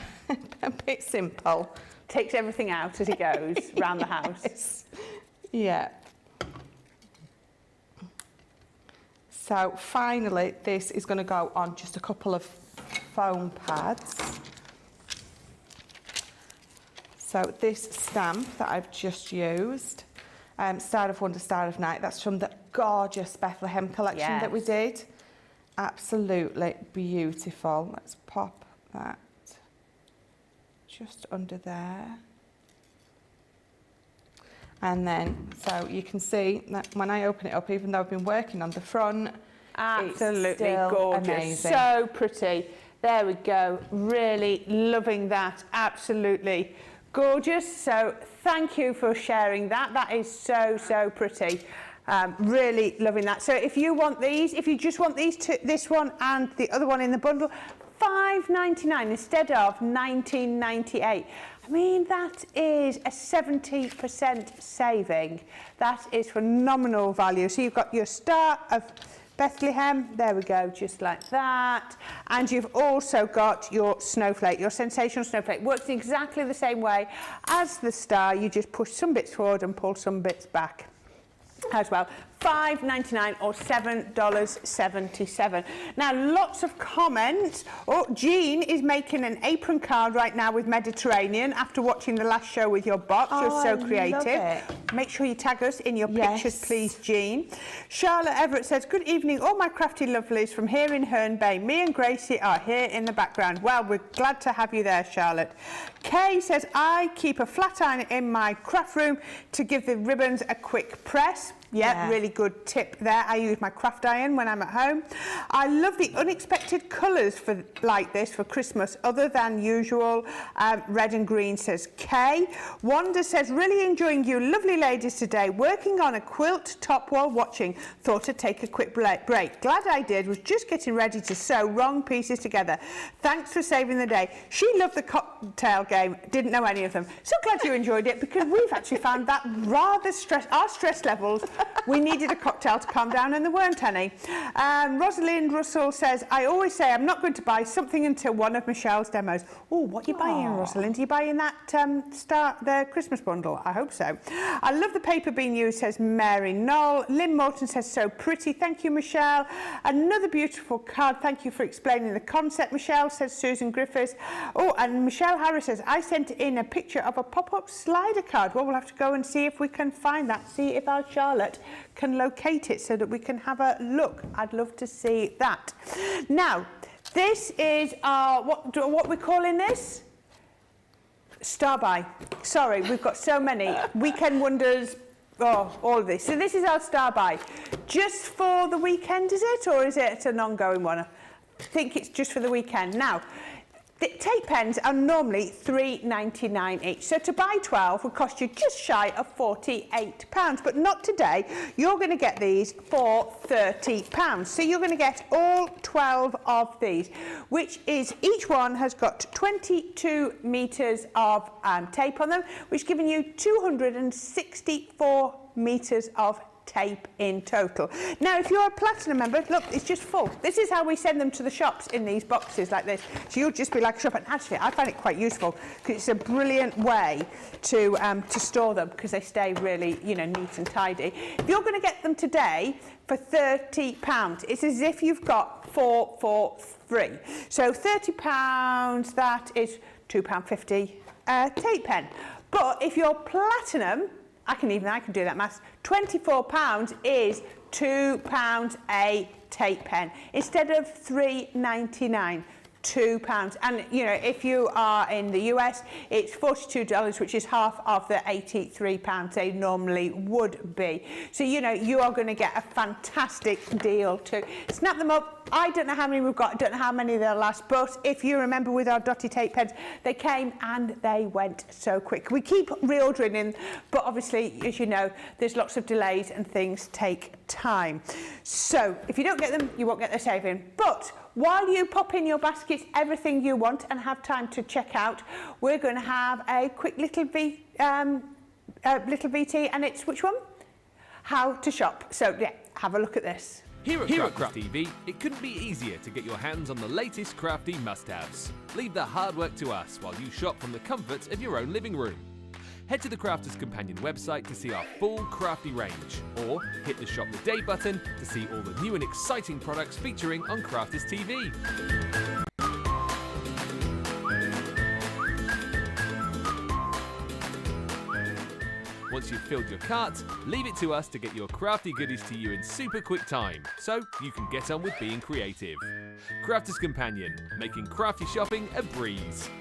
bit simple. Takes everything out as he goes round the house. Yes. Yeah. So finally, this is going to go on just a couple of foam pads. So this stamp that I've just used, Star of Wonder, Star of Night, that's from the gorgeous Bethlehem collection that we did. Absolutely beautiful. Let's pop that just under there. And then, so you can see that when I open it up, even though I've been working on the front, absolutely it's still gorgeous. Amazing. So pretty. There we go. Really loving that. Absolutely gorgeous. So thank you for sharing that. That is so, so pretty. Really loving that. So if you want these, if you just want these two, this one and the other one in the bundle, $5.99 instead of $19.98. I mean, that is a 70% saving. That is phenomenal value. So you've got your Star of Bethlehem, there we go, just like that. And you've also got your snowflake, your sensational snowflake. Works in exactly the same way as the star. You just push some bits forward and pull some bits back as well. $5.99 or $7.77. Now, lots of comments. Oh, Jean is making an apron card right now with Mediterranean after watching the last show with your box. You're so creative. Make sure you tag us in your pictures, please, Jean. Charlotte Everett says, good evening, all my crafty lovelies from here in Herne Bay. Me and Gracie are here in the background. Well, we're glad to have you there, Charlotte. Kay says, I keep a flat iron in my craft room to give the ribbons a quick press. Yeah, really good tip there. I use my craft iron when I'm at home. I love the unexpected colours for like this for Christmas, other than usual. Red and green, says Kay. Wanda says, really enjoying you lovely ladies today, working on a quilt top while watching. Thought I'd take a quick break. Glad I did, was just getting ready to sew wrong pieces together. Thanks for saving the day. She loved the cocktail game, didn't know any of them. So glad you enjoyed it, because we've actually found that rather our stress levels, we needed a cocktail to calm down and there weren't any. Rosalind Russell says, I always say I'm not going to buy something until one of Michelle's demos. Oh, what are you buying, Rosalind? Are you buying that the Christmas bundle? I hope so. I love the paper being used, says Mary Knoll. Lynn Morton says, so pretty. Thank you, Michelle. Another beautiful card. Thank you for explaining the concept, Michelle, says Susan Griffiths. Oh, and Michelle Harris says, I sent in a picture of a pop-up slider card. Well, we'll have to go and see if we can find that, see if our Charlotte can locate it so that we can have a look. I'd love to see that. Now, this is our, what we're calling this? Star buy. Sorry, we've got so many. Weekend wonders, oh, all of this. So this is our star buy. Just for the weekend, is it? Or is it an ongoing one? I think it's just for the weekend. Now, the tape pens are normally £3.99 each. So to buy 12 would cost you just shy of £48. But not today. You're going to get these for £30. So you're going to get all 12 of these, which is, each one has got 22 metres of tape on them, which is giving you 264 metres of tape in total. Now, if you're a platinum member, look, it's just full. This is how we send them to the shops, in these boxes like this. So you'll just be like a shop, and actually I find it quite useful because it's a brilliant way to store them, because they stay really, you know, neat and tidy. If you're going to get them today for £30, it's as if you've got 4 for free. So £30, that is £2.50 tape pen. But if you're platinum, I can do that maths. £24 is £2 a tape pen instead of £3.99. £2. And you know, if you are in the US, it's $42, which is half of the £83 they normally would be. So you know, you are going to get a fantastic deal to snap them up. I don't know how many we've got, I don't know how many they'll last, but if you remember with our dotty tape pens, they came and they went so quick. We keep reordering in, but obviously, as you know, there's lots of delays and things take time. So if you don't get them, you won't get the saving. But while you pop in your baskets everything you want and have time to check out, we're going to have a quick little VT, and it's which one? How to shop. So yeah, have a look at this. Here at Crafty TV, it couldn't be easier to get your hands on the latest crafty must-haves. Leave the hard work to us while you shop from the comforts of your own living room. Head to the Crafters Companion website to see our full crafty range, or hit the Shop the Day button to see all the new and exciting products featuring on Crafters TV. Once you've filled your cart, leave it to us to get your crafty goodies to you in super quick time, so you can get on with being creative. Crafters Companion, making crafty shopping a breeze.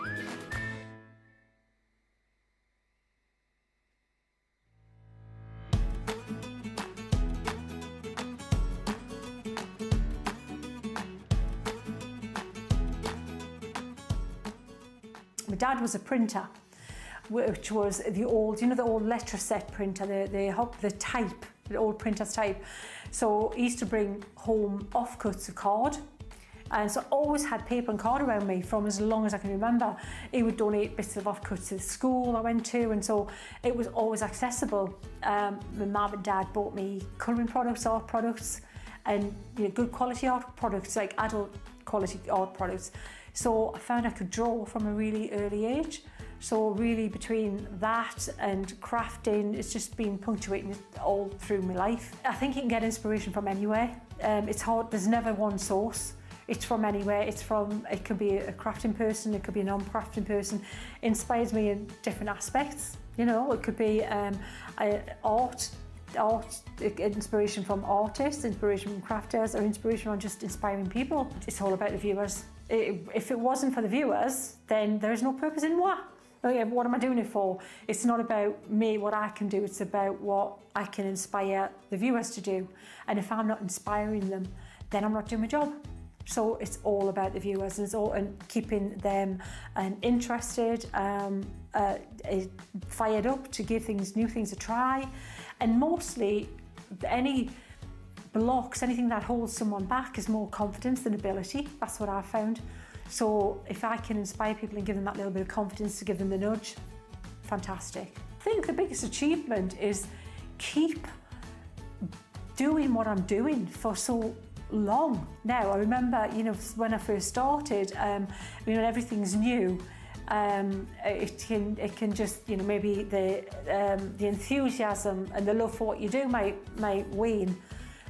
My dad was a printer, which was the old, you know, the old letter-set printer, the type, the old printer's type. So he used to bring home offcuts of card, and so I always had paper and card around me from as long as I can remember. He would donate bits of offcuts to the school I went to, and so it was always accessible. My mum and dad bought me colouring products, art products, and you know, good quality art products, like adult quality art products. So I found I could draw from a really early age. So really between that and crafting, it's just been punctuating all through my life. I think you can get inspiration from anywhere. It's hard, there's never one source. It's from anywhere. It could be a crafting person, it could be a non-crafting person. It inspires me in different aspects. You know, it could be art, inspiration from artists, inspiration from crafters, or inspiration on just inspiring people. It's all about the viewers. If it wasn't for the viewers, then there's no purpose in what. What am I doing it for? It's not about me, what I can do, it's about what I can inspire the viewers to do. And if I'm not inspiring them, then I'm not doing my job. So it's all about the viewers, and it's all and keeping them interested, fired up to give new things a try, and mostly any blocks, anything that holds someone back is more confidence than ability. That's what I've found. So if I can inspire people and give them that little bit of confidence to give them the nudge, fantastic. I think the biggest achievement is keep doing what I'm doing for so long now. I remember, you know, when I first started, you know, everything's new. It can just, you know, maybe the enthusiasm and the love for what you do might wane,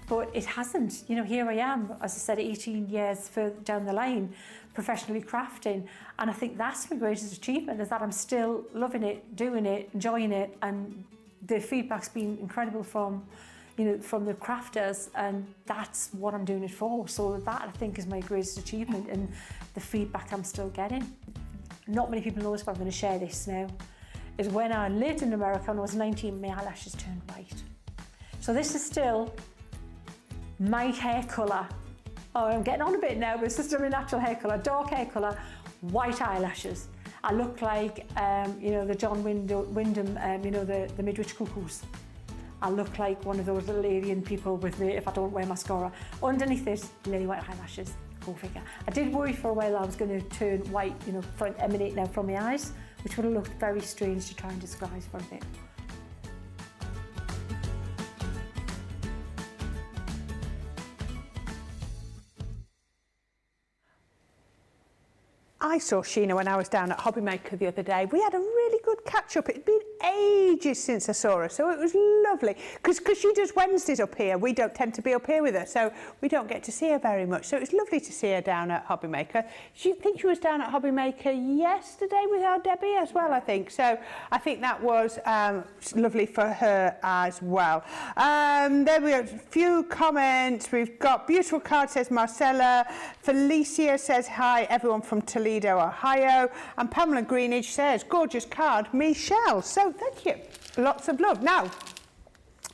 but it hasn't. You know, here I am, as I said, 18 years further down the line, professionally crafting, and I think that's my greatest achievement, is that I'm still loving it, doing it, enjoying it, and the feedback's been incredible from, you know, from the crafters, and that's what I'm doing it for. So that, I think, is my greatest achievement, and the feedback I'm still getting. Not many people know this, but I'm going to share this now. Is when I lived in America when I was 19, my eyelashes turned white. So this is still my hair colour. Oh, I'm getting on a bit now, but it's just my natural hair colour, dark hair colour, white eyelashes. I look like, you know, the John Wyndham, you know, the Midwich Cuckoos. I look like one of those little alien people with me if I don't wear mascara. Underneath this, lily white eyelashes. Go figure. I did worry for a while I was going to turn white, you know, emanate now from my eyes, which would have looked very strange to try and disguise for a bit. I saw Sheena when I was down at Hobbymaker the other day. We had a really good catch-up. It'd been ages since I saw her, so it was lovely. Because she does Wednesdays up here. We don't tend to be up here with her, so we don't get to see her very much. So it was lovely to see her down at Hobbymaker. I think she was down at Hobbymaker yesterday with our Debbie as well, I think. So I think that was lovely for her as well. There we are, a few comments. We've got beautiful card, says Marcella. Felicia says, hi, everyone from Toledo, Ohio, and Pamela Greenidge says, gorgeous card, Michelle. So thank you, lots of love. Now,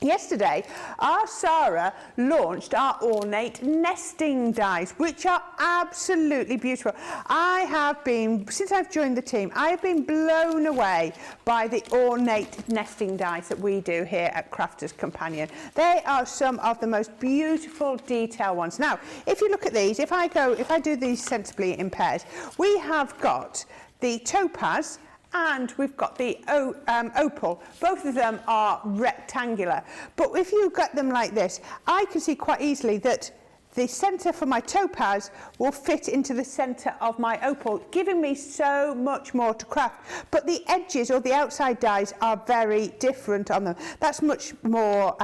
yesterday, our Sarah launched our ornate nesting dies, which are absolutely beautiful. I have been, since I've joined the team, I have been blown away by the ornate nesting dies that we do here at Crafters Companion. They are some of the most beautiful detail ones. Now, if you look at these, if I do these sensibly in pairs, we have got the topaz, and we've got the opal. Both of them are rectangular, but if you get them like this, I can see quite easily that the centre for my topaz will fit into the centre of my opal, giving me so much more to craft. But the edges or the outside dies are very different on them. That's much more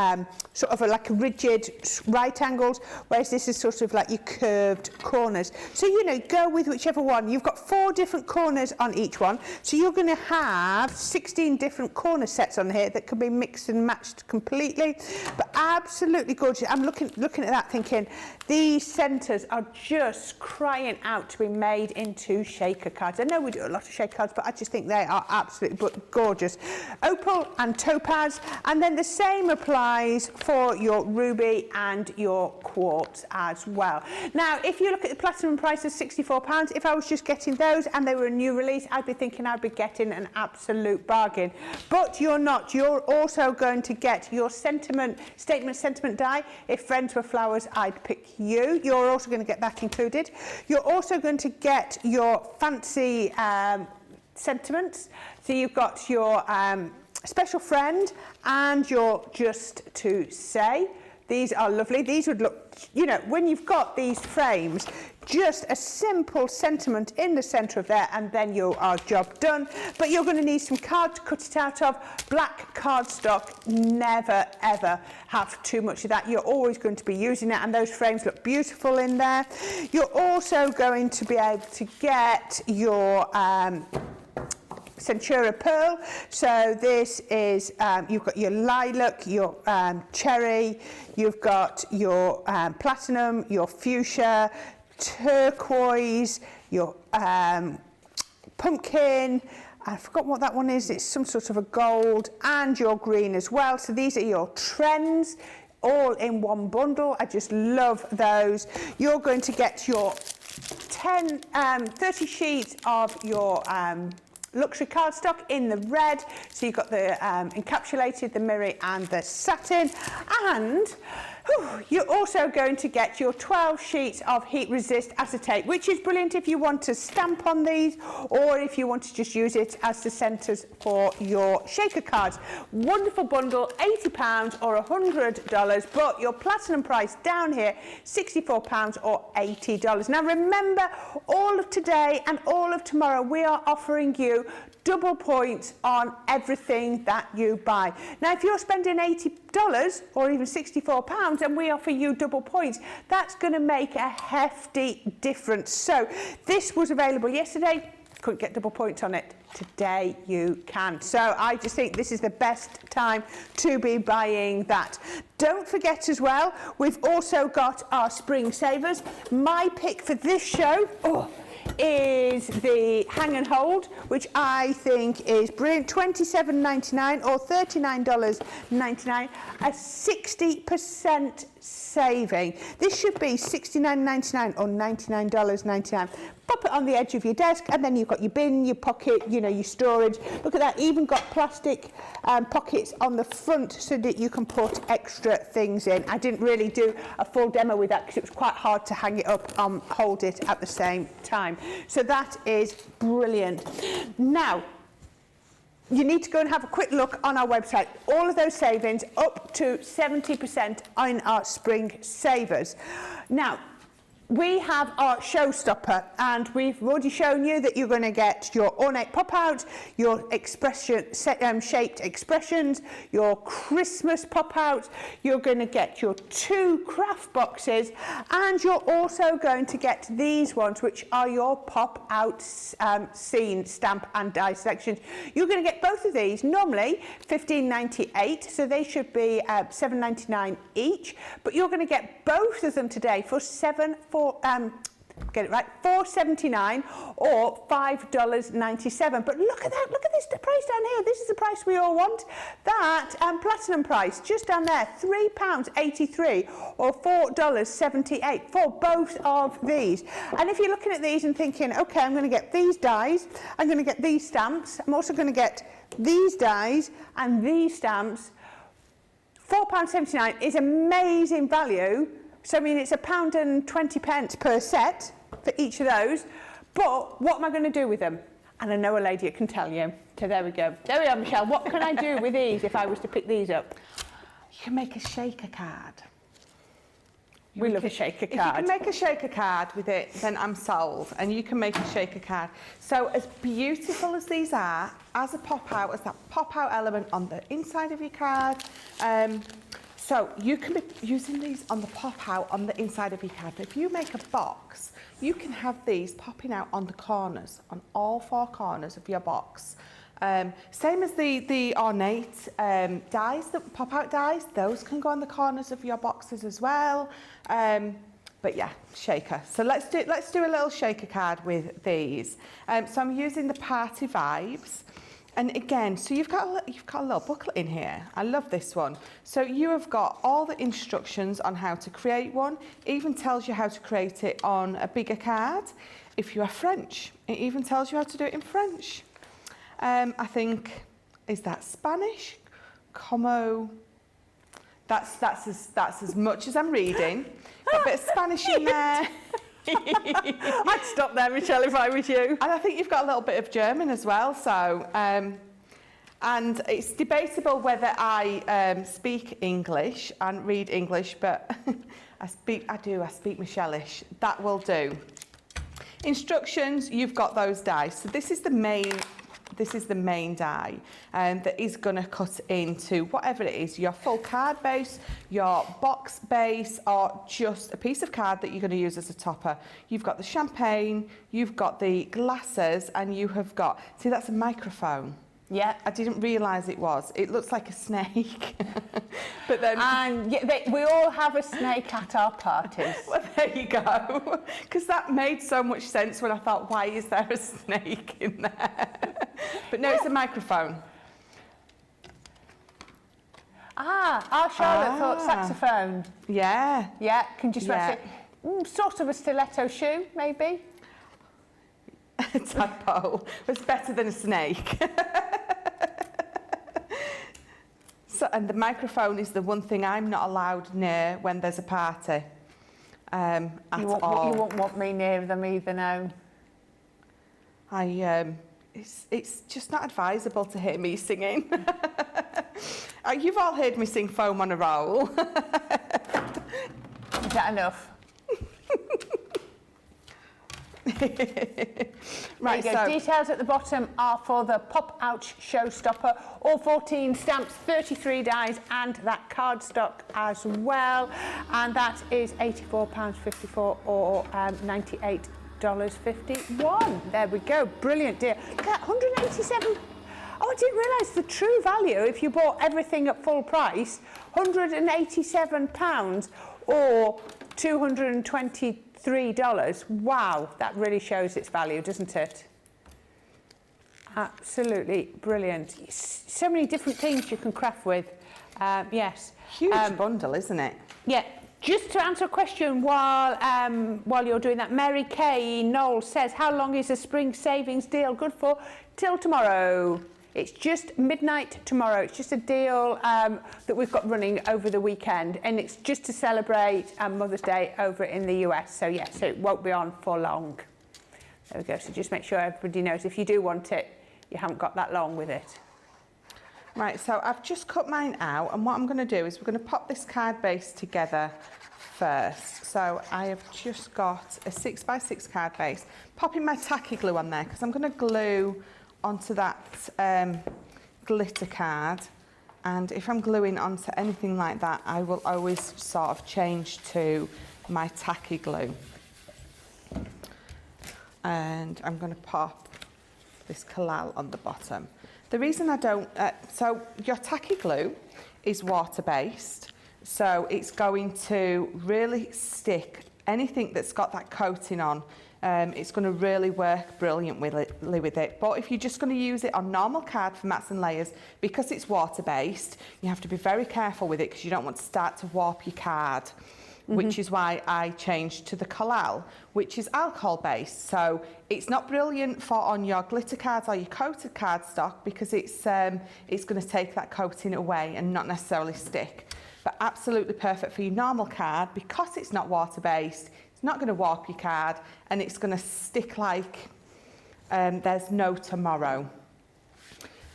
sort of like a rigid right angles, whereas this is sort of like your curved corners. So, you know, go with whichever one. You've got 4 different corners on each one, so you're going to have 16 different corner sets on here that can be mixed and matched completely. But absolutely gorgeous. I'm looking at that thinking, these centres are just crying out to be made into shaker cards. I know we do a lot of shaker cards, but I just think they are absolutely gorgeous. Opal and topaz, and then the same applies for your ruby and your quartz as well. Now, if you look at the platinum price of £64, if I was just getting those and they were a new release, I'd be thinking I'd be getting an absolute bargain. But you're not. You're also going to get your statement sentiment die. If friends were flowers, I'd pick you. You're also going to get that included. You're also going to get your fancy sentiments. So you've got your special friend and your just to say. These are lovely. These would look, you know, when you've got these frames, just a simple sentiment in the centre of there, and then you are job done. But you're going to need some card to cut it out of. Black cardstock, never ever have too much of that. You're always going to be using it, and those frames look beautiful in there. You're also going to be able to get your Centura Pearl. So this is, you've got your lilac, your cherry, you've got your platinum, your fuchsia, turquoise, your pumpkin, I forgot what that one is, it's some sort of a gold, and your green as well. So these are your trends, all in one bundle. I just love those. You're going to get your 30 sheets of your luxury cardstock in the red. So you've got the encapsulated, the mirror and the satin. And you're also going to get your 12 sheets of heat resist acetate, which is brilliant if you want to stamp on these or if you want to just use it as the centres for your shaker cards. Wonderful bundle, £80 or $100, but your platinum price down here, £64 or $80. Now remember, all of today and all of tomorrow, we are offering you double points on everything that you buy. Now, if you're spending $80 or even £64 and we offer you double points, that's going to make a hefty difference. So this was available yesterday, couldn't get double points on it. Today you can. So I just think this is the best time to be buying that. Don't forget as well, we've also got our spring savers. My pick for this show, is the hang and hold, which I think is brilliant. $27.99 or $39.99, a 60% saving. This should be $69.99 or $99.99. Pop it on the edge of your desk, and then you've got your bin, your pocket, you know, your storage. Look at that, even got plastic pockets on the front so that you can put extra things in. I didn't really do a full demo with that because it was quite hard to hang it up and hold it at the same time. So that is brilliant. Now, you need to go and have a quick look on our website. All of those savings, up to 70% on our spring savers. Now, we have our showstopper, and we've already shown you that you're going to get your ornate pop-out, your shaped expressions, your Christmas pop-out, you're going to get your 2 craft boxes, and you're also going to get these ones, which are your pop-out scene stamp and die sections. You're going to get both of these, normally $15.98, so they should be $7.99 each, but you're going to get both of them today for $4.79 or $5.97. But look at that, look at this price down here. This is the price we all want. That platinum price just down there, £3.83 or $4.78 for both of these. And if you're looking at these and thinking, okay, I'm going to get these dies, I'm going to get these stamps, I'm also going to get these dies and these stamps, £4.79 is amazing value. So, I mean, it's £1.20 per set for each of those. But what am I going to do with them? And I know a lady that can tell you. So there we go. There we are, Michelle. What can I do with these if I was to pick these up? You can make a shaker card. We love a shaker card. If you can make a shaker card with it, then I'm sold. And you can make a shaker card. So as beautiful as these are, as a pop-out, as that pop-out element on the inside of your card, so you can be using these on the pop-out on the inside of your card. If you make a box, you can have these popping out on the corners, on all 4 corners of your box. Same as the ornate dies, the pop-out dies, those can go on the corners of your boxes as well. But yeah, shaker. So let's do a little shaker card with these. So I'm using the Party Vibes. And again, so you've got a little booklet in here. I love this one. So you have got all the instructions on how to create one. It even tells you how to create it on a bigger card. If you are French, it even tells you how to do it in French. I think, is that Spanish? Como? That's as much as I'm reading. Got a bit of Spanish in there. I'd stop there, Michelle, if I was you. And I think you've got a little bit of German as well, so and it's debatable whether I speak English and read English, but I speak Michelle-ish. That will do. Instructions, you've got those dies. So this is the main die that is going to cut into whatever it is, your full card base, your box base, or just a piece of card that you're going to use as a topper. You've got the champagne, you've got the glasses, and you have got, see, that's a microphone. Yeah. I didn't realise it was. It looks like a snake. But then... And we all have a snake at our parties. Well, there you go. Because that made so much sense when I thought, why is there a snake in there? But no, it's a microphone. Our Charlotte thought saxophone. Yeah. Yeah, can just rest it. Sort of a stiletto shoe, maybe. tadpole was better than a snake. So, and the microphone is the one thing I'm not allowed near when there's a party. At all. You won't want me near them either now. It's just not advisable to hear me singing. You've all heard me sing Foam on a Roll. Is that enough? Right, there you go. Details at the bottom are for the pop-out showstopper. All 14 stamps, 33 dies, and that cardstock as well. And that is £84.54 or $98.51. There we go. Brilliant deal. Look at that, 187. Oh, I didn't realise the true value if you bought everything at full price, £187 or $223. Wow, that really shows its value, doesn't it? Absolutely brilliant. So many different things you can craft with. Yes. Huge bundle, isn't it? Yeah. Just to answer a question while you're doing that, Mary Kay Knoll says, how long is the spring savings deal good for? Till tomorrow. It's just midnight tomorrow. It's just a deal that we've got running over the weekend, and it's just to celebrate Mother's Day over in the US. So yes, so it won't be on for long. There we go. So just make sure everybody knows if you do want it, you haven't got that long with it. Right, so I've just cut mine out, and what I'm going to do is we're going to pop this card base together first. So I have just got a 6x6 card base, popping my tacky glue on there because I'm going to glue onto that glitter card, and if I'm gluing onto anything like that, I will always sort of change to my tacky glue. And I'm going to pop this collal on the bottom. The reason I don't, so your tacky glue is water-based, so it's going to really stick anything that's got that coating on. It's going to really work brilliant with it. But if you're just going to use it on normal card for mats and layers, because it's water-based, you have to be very careful with it because you don't want to start to warp your card, which is why I changed to the collal, which is alcohol-based. So it's not brilliant for on your glitter cards or your coated cardstock because it's going to take that coating away and not necessarily stick. But absolutely perfect for your normal card because it's not water-based. Not going to warp your card, and it's going to stick like there's no tomorrow.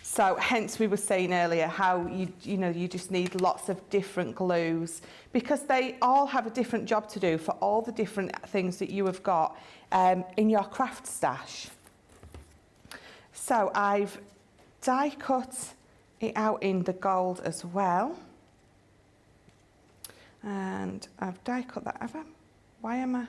So hence we were saying earlier how you just need lots of different glues because they all have a different job to do for all the different things that you have got in your craft stash. So I've die cut it out in the gold as well, and I've die cut that. Why am I?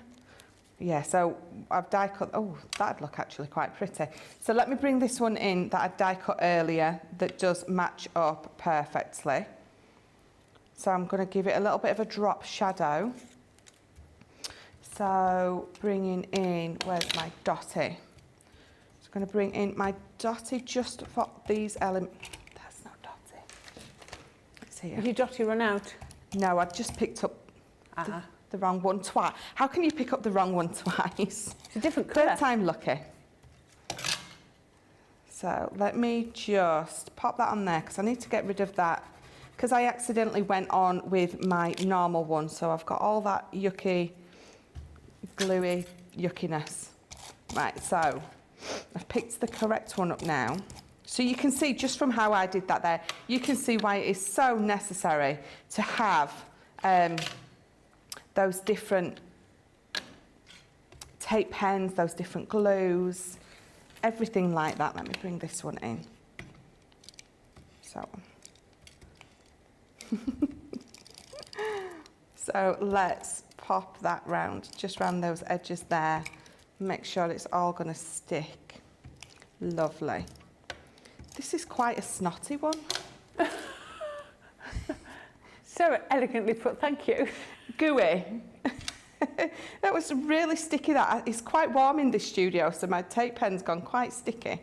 Yeah, so I've die cut. Oh, that'd look actually quite pretty. So let me bring this one in that I die cut earlier that does match up perfectly. So I'm going to give it a little bit of a drop shadow. So bringing in, where's my dotty? Just going to bring in my dotty just for these elements. That's not dotty. It's here. Did your dotty run out? No, I just picked up the wrong one twice. How can you pick up the wrong one twice? It's a different colour. Third time lucky. So let me just pop that on there because I need to get rid of that because I accidentally went on with my normal one. So I've got all that yucky, gluey yuckiness. Right, so I've picked the correct one up now. So you can see just from how I did that there, you can see why it is so necessary to have those different tape pens, those different glues, everything like that. Let me bring this one in. So, so let's pop that round, just round those edges there. Make sure it's all going to stick. Lovely. This is quite a snotty one. So elegantly put, thank you. Gooey. That was really sticky. That it's quite warm in this studio, so my tape pen's gone quite sticky.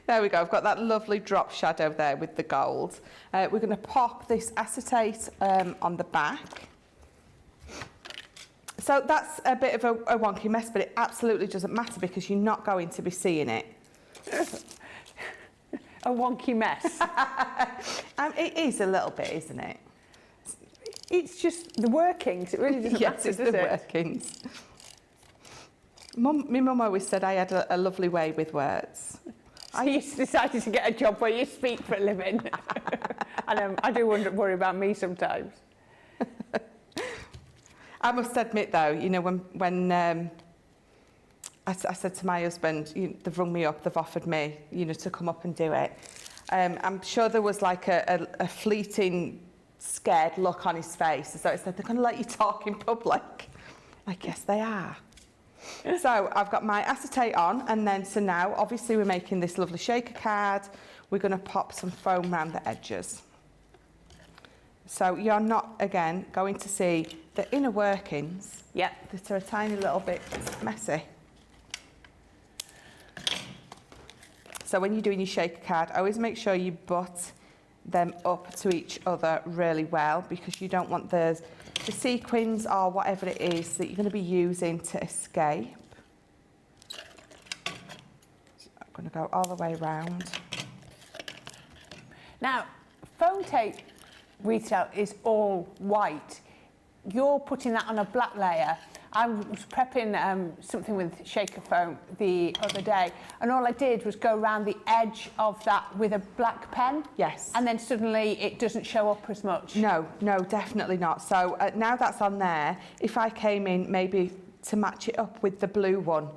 There we go. I've got that lovely drop shadow there with the gold. We're going to pop this acetate on the back. So that's a bit of a wonky mess, but it absolutely doesn't matter because you're not going to be seeing it. A wonky mess. It is a little bit, isn't it? It's just the workings. It really doesn't Yes, matter, it's does the it? workings. My mum always said I had a lovely way with words. So you decided to get a job where you speak for a living. I do worry about me sometimes. I must admit though, you know, when I said to my husband, they've rung me up, they've offered me, you know, to come up and do it. I'm sure there was like a fleeting scared look on his face, as though it said, they're going to let you talk in public. I guess they are. So I've got my acetate on, and then so now obviously we're making this lovely shaker card. We're going to pop some foam around the edges. So you're not, again, going to see the inner workings that are a tiny little bit messy. So when you're doing your shaker card, always make sure you butt them up to each other really well, because you don't want the sequins or whatever it is that you're going to be using to escape. So I'm going to go all the way around. Now, foam tape retail is all white. You're putting that on a black layer. I was prepping something with shaker foam the other day, and all I did was go around the edge of that with a black pen. Yes. And then suddenly it doesn't show up as much. No, definitely not. So now that's on there, if I came in maybe to match it up with the blue one,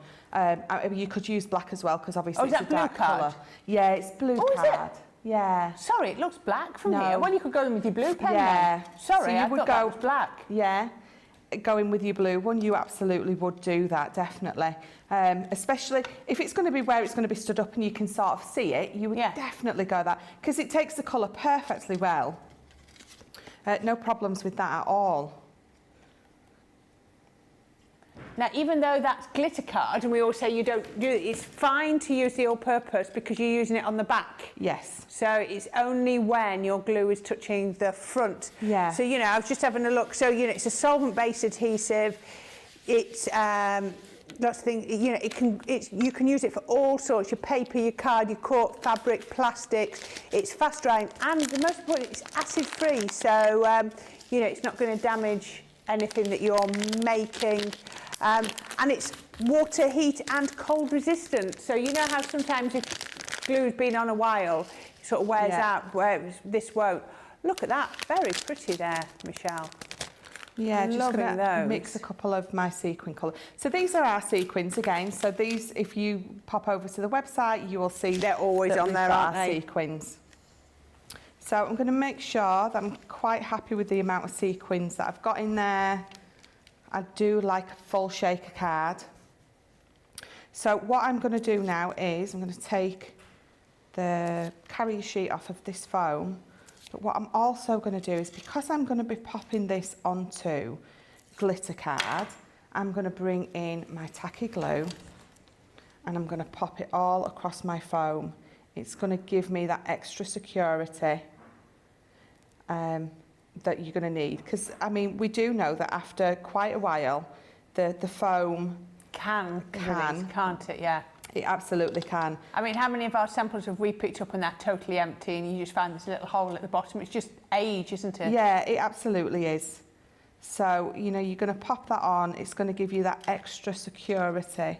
you could use black as well, because obviously it's a dark colour. Yeah, it's blue card. Is it? Yeah. Sorry, it looks black from here. Well, you could go in with your blue pen Yeah. then. Sorry, So you I would thought that was black. Yeah. Going with your blue one, you absolutely would do that, definitely. Especially if it's going to be where it's going to be stood up and you can sort of see it, you would definitely go that, because it takes the colour perfectly well. No problems with that at all. Now, even though that's glitter card, and we all say you don't do it, it's fine to use the all-purpose because you're using it on the back. Yes. So it's only when your glue is touching the front. Yeah. So, you know, I was just having a look. So, you know, it's a solvent-based adhesive. It's lots of things. You know, you can use it for all sorts. Your paper, your card, your cork, fabric, plastics. It's fast drying, and the most important, it's acid-free. So, you know, it's not going to damage anything that you're making. And it's water, heat and cold resistant. So you know how sometimes if glue's been on a while, it sort of wears out, whereas this won't. Look at that, very pretty there, Michelle. Yeah, just Loving going to those. mix a couple of my sequin colours. So these are our sequins again. So these, if you pop over to the website, you will see They're always that on we've there, got aren't our they? sequins. So I'm going to make sure that I'm quite happy with the amount of sequins that I've got in there. I do like a full shaker card. So what I'm going to do now is I'm going to take the carrier sheet off of this foam. But what I'm also going to do is, because I'm going to be popping this onto glitter card, I'm going to bring in my tacky glue and I'm going to pop it all across my foam. It's going to give me that extra security that you're going to need, because I mean we do know that after quite a while the foam Can, can't it? Yeah. it absolutely can. I mean, how many of our samples have we picked up and they're totally empty and you just find this little hole at the bottom? It's just age, isn't it? Yeah, it absolutely is. So you know, you're going to pop that on, it's going to give you that extra security.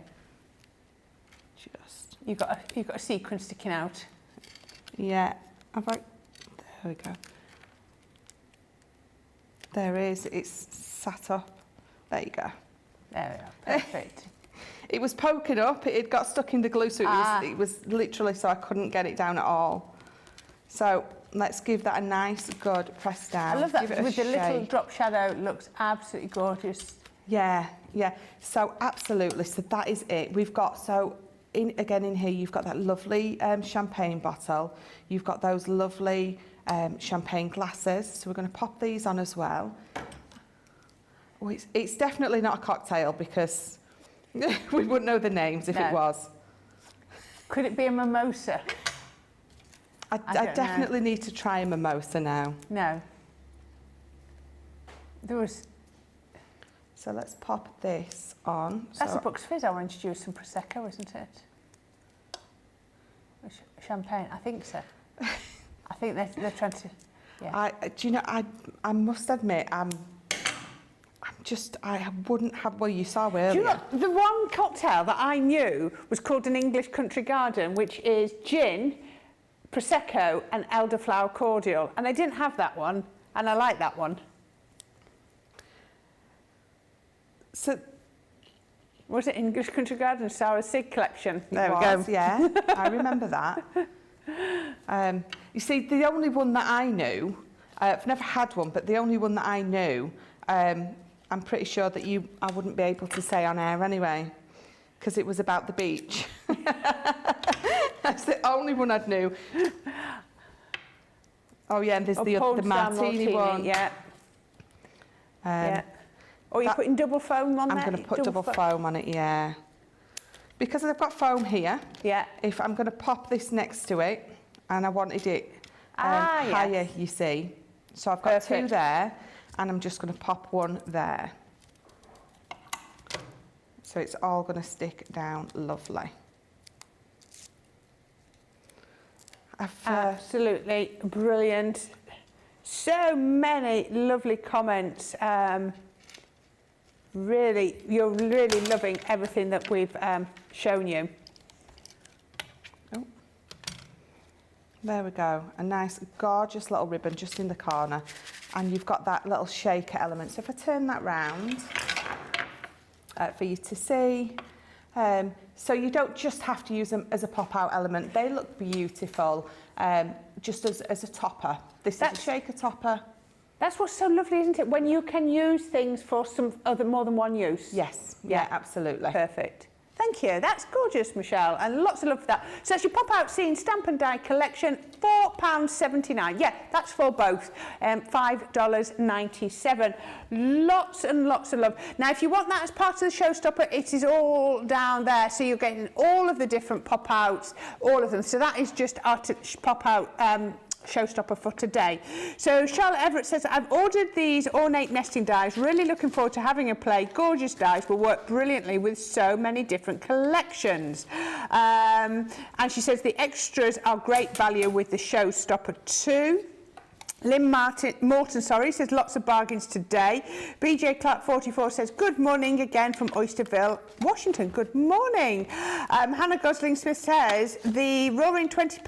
Just You've got a sequin sticking out. there we go. There is, it's sat up. There you go. There we are, perfect. It was poking up, it got stuck in the glue, so it was literally so I couldn't get it down at all. So let's give that a nice good press down. I love that, Give it a with the little shake. drop shadow, it looks absolutely gorgeous. Yeah. So absolutely, so that is it. We've got, so again in here, you've got that lovely champagne bottle. You've got those lovely champagne glasses. So we're going to pop these on as well. Oh, it's definitely not a cocktail, because we wouldn't know the names if it was. Could it be a mimosa? I definitely need to try a mimosa now. No. There was... So let's pop this on. That's so a Bucks Fizz orange juice and Prosecco, isn't it? Champagne, I think so. I think they're trying to, yeah. Do you know, I must admit, I wouldn't have, well, you saw earlier. Do you know, the one cocktail that I knew was called an English Country Garden, which is gin, Prosecco and elderflower cordial. And they didn't have that one, and I like that one. So, Was it English Country Garden Sour Sig collection? There we was, go. Yeah, I remember that. You see, the only one that I knew, I've never had one, but the only one that I knew, I'm pretty sure that I wouldn't be able to say on air anyway, because it was about the beach. That's the only one I knew. Oh yeah, and there's the martini one. Yeah. Yeah. Or you're putting double foam on there? I'm going to put double foam on it, yeah. Because I've got foam here. Yeah. If I'm going to pop this next to it, and I wanted it higher, yes. you see. So I've got two there, and I'm just going to pop one there. So it's all going to stick down lovely. Absolutely brilliant. So many lovely comments. Really, you're really loving everything that we've shown you. Oh, there we go. A nice, gorgeous little ribbon just in the corner. And you've got that little shaker element. So if I turn that round for you to see. So you don't just have to use them as a pop-out element. They look beautiful just as a topper. This is a shaker topper. That's what's so lovely, isn't it? When you can use things for more than one use. Yes, yeah, absolutely. Perfect. Thank you. That's gorgeous, Michelle, and lots of love for that. So it's your pop-out scene stamp and die collection, £4.79. Yeah, that's for both. $5.97. Lots and lots of love. Now, if you want that as part of the showstopper, it is all down there. So you're getting all of the different pop-outs, all of them. So that is just our pop-out showstopper for today. So Charlotte Everett says, I've ordered these ornate nesting dies, really looking forward to having a play. Gorgeous dies will work brilliantly with so many different collections. And she says the extras are great value with the showstopper too. Lynn Morton says lots of bargains today. BJ Clark 44 says good morning again from Oysterville, Washington. Good morning. Hannah Gosling Smith says the Roaring 20s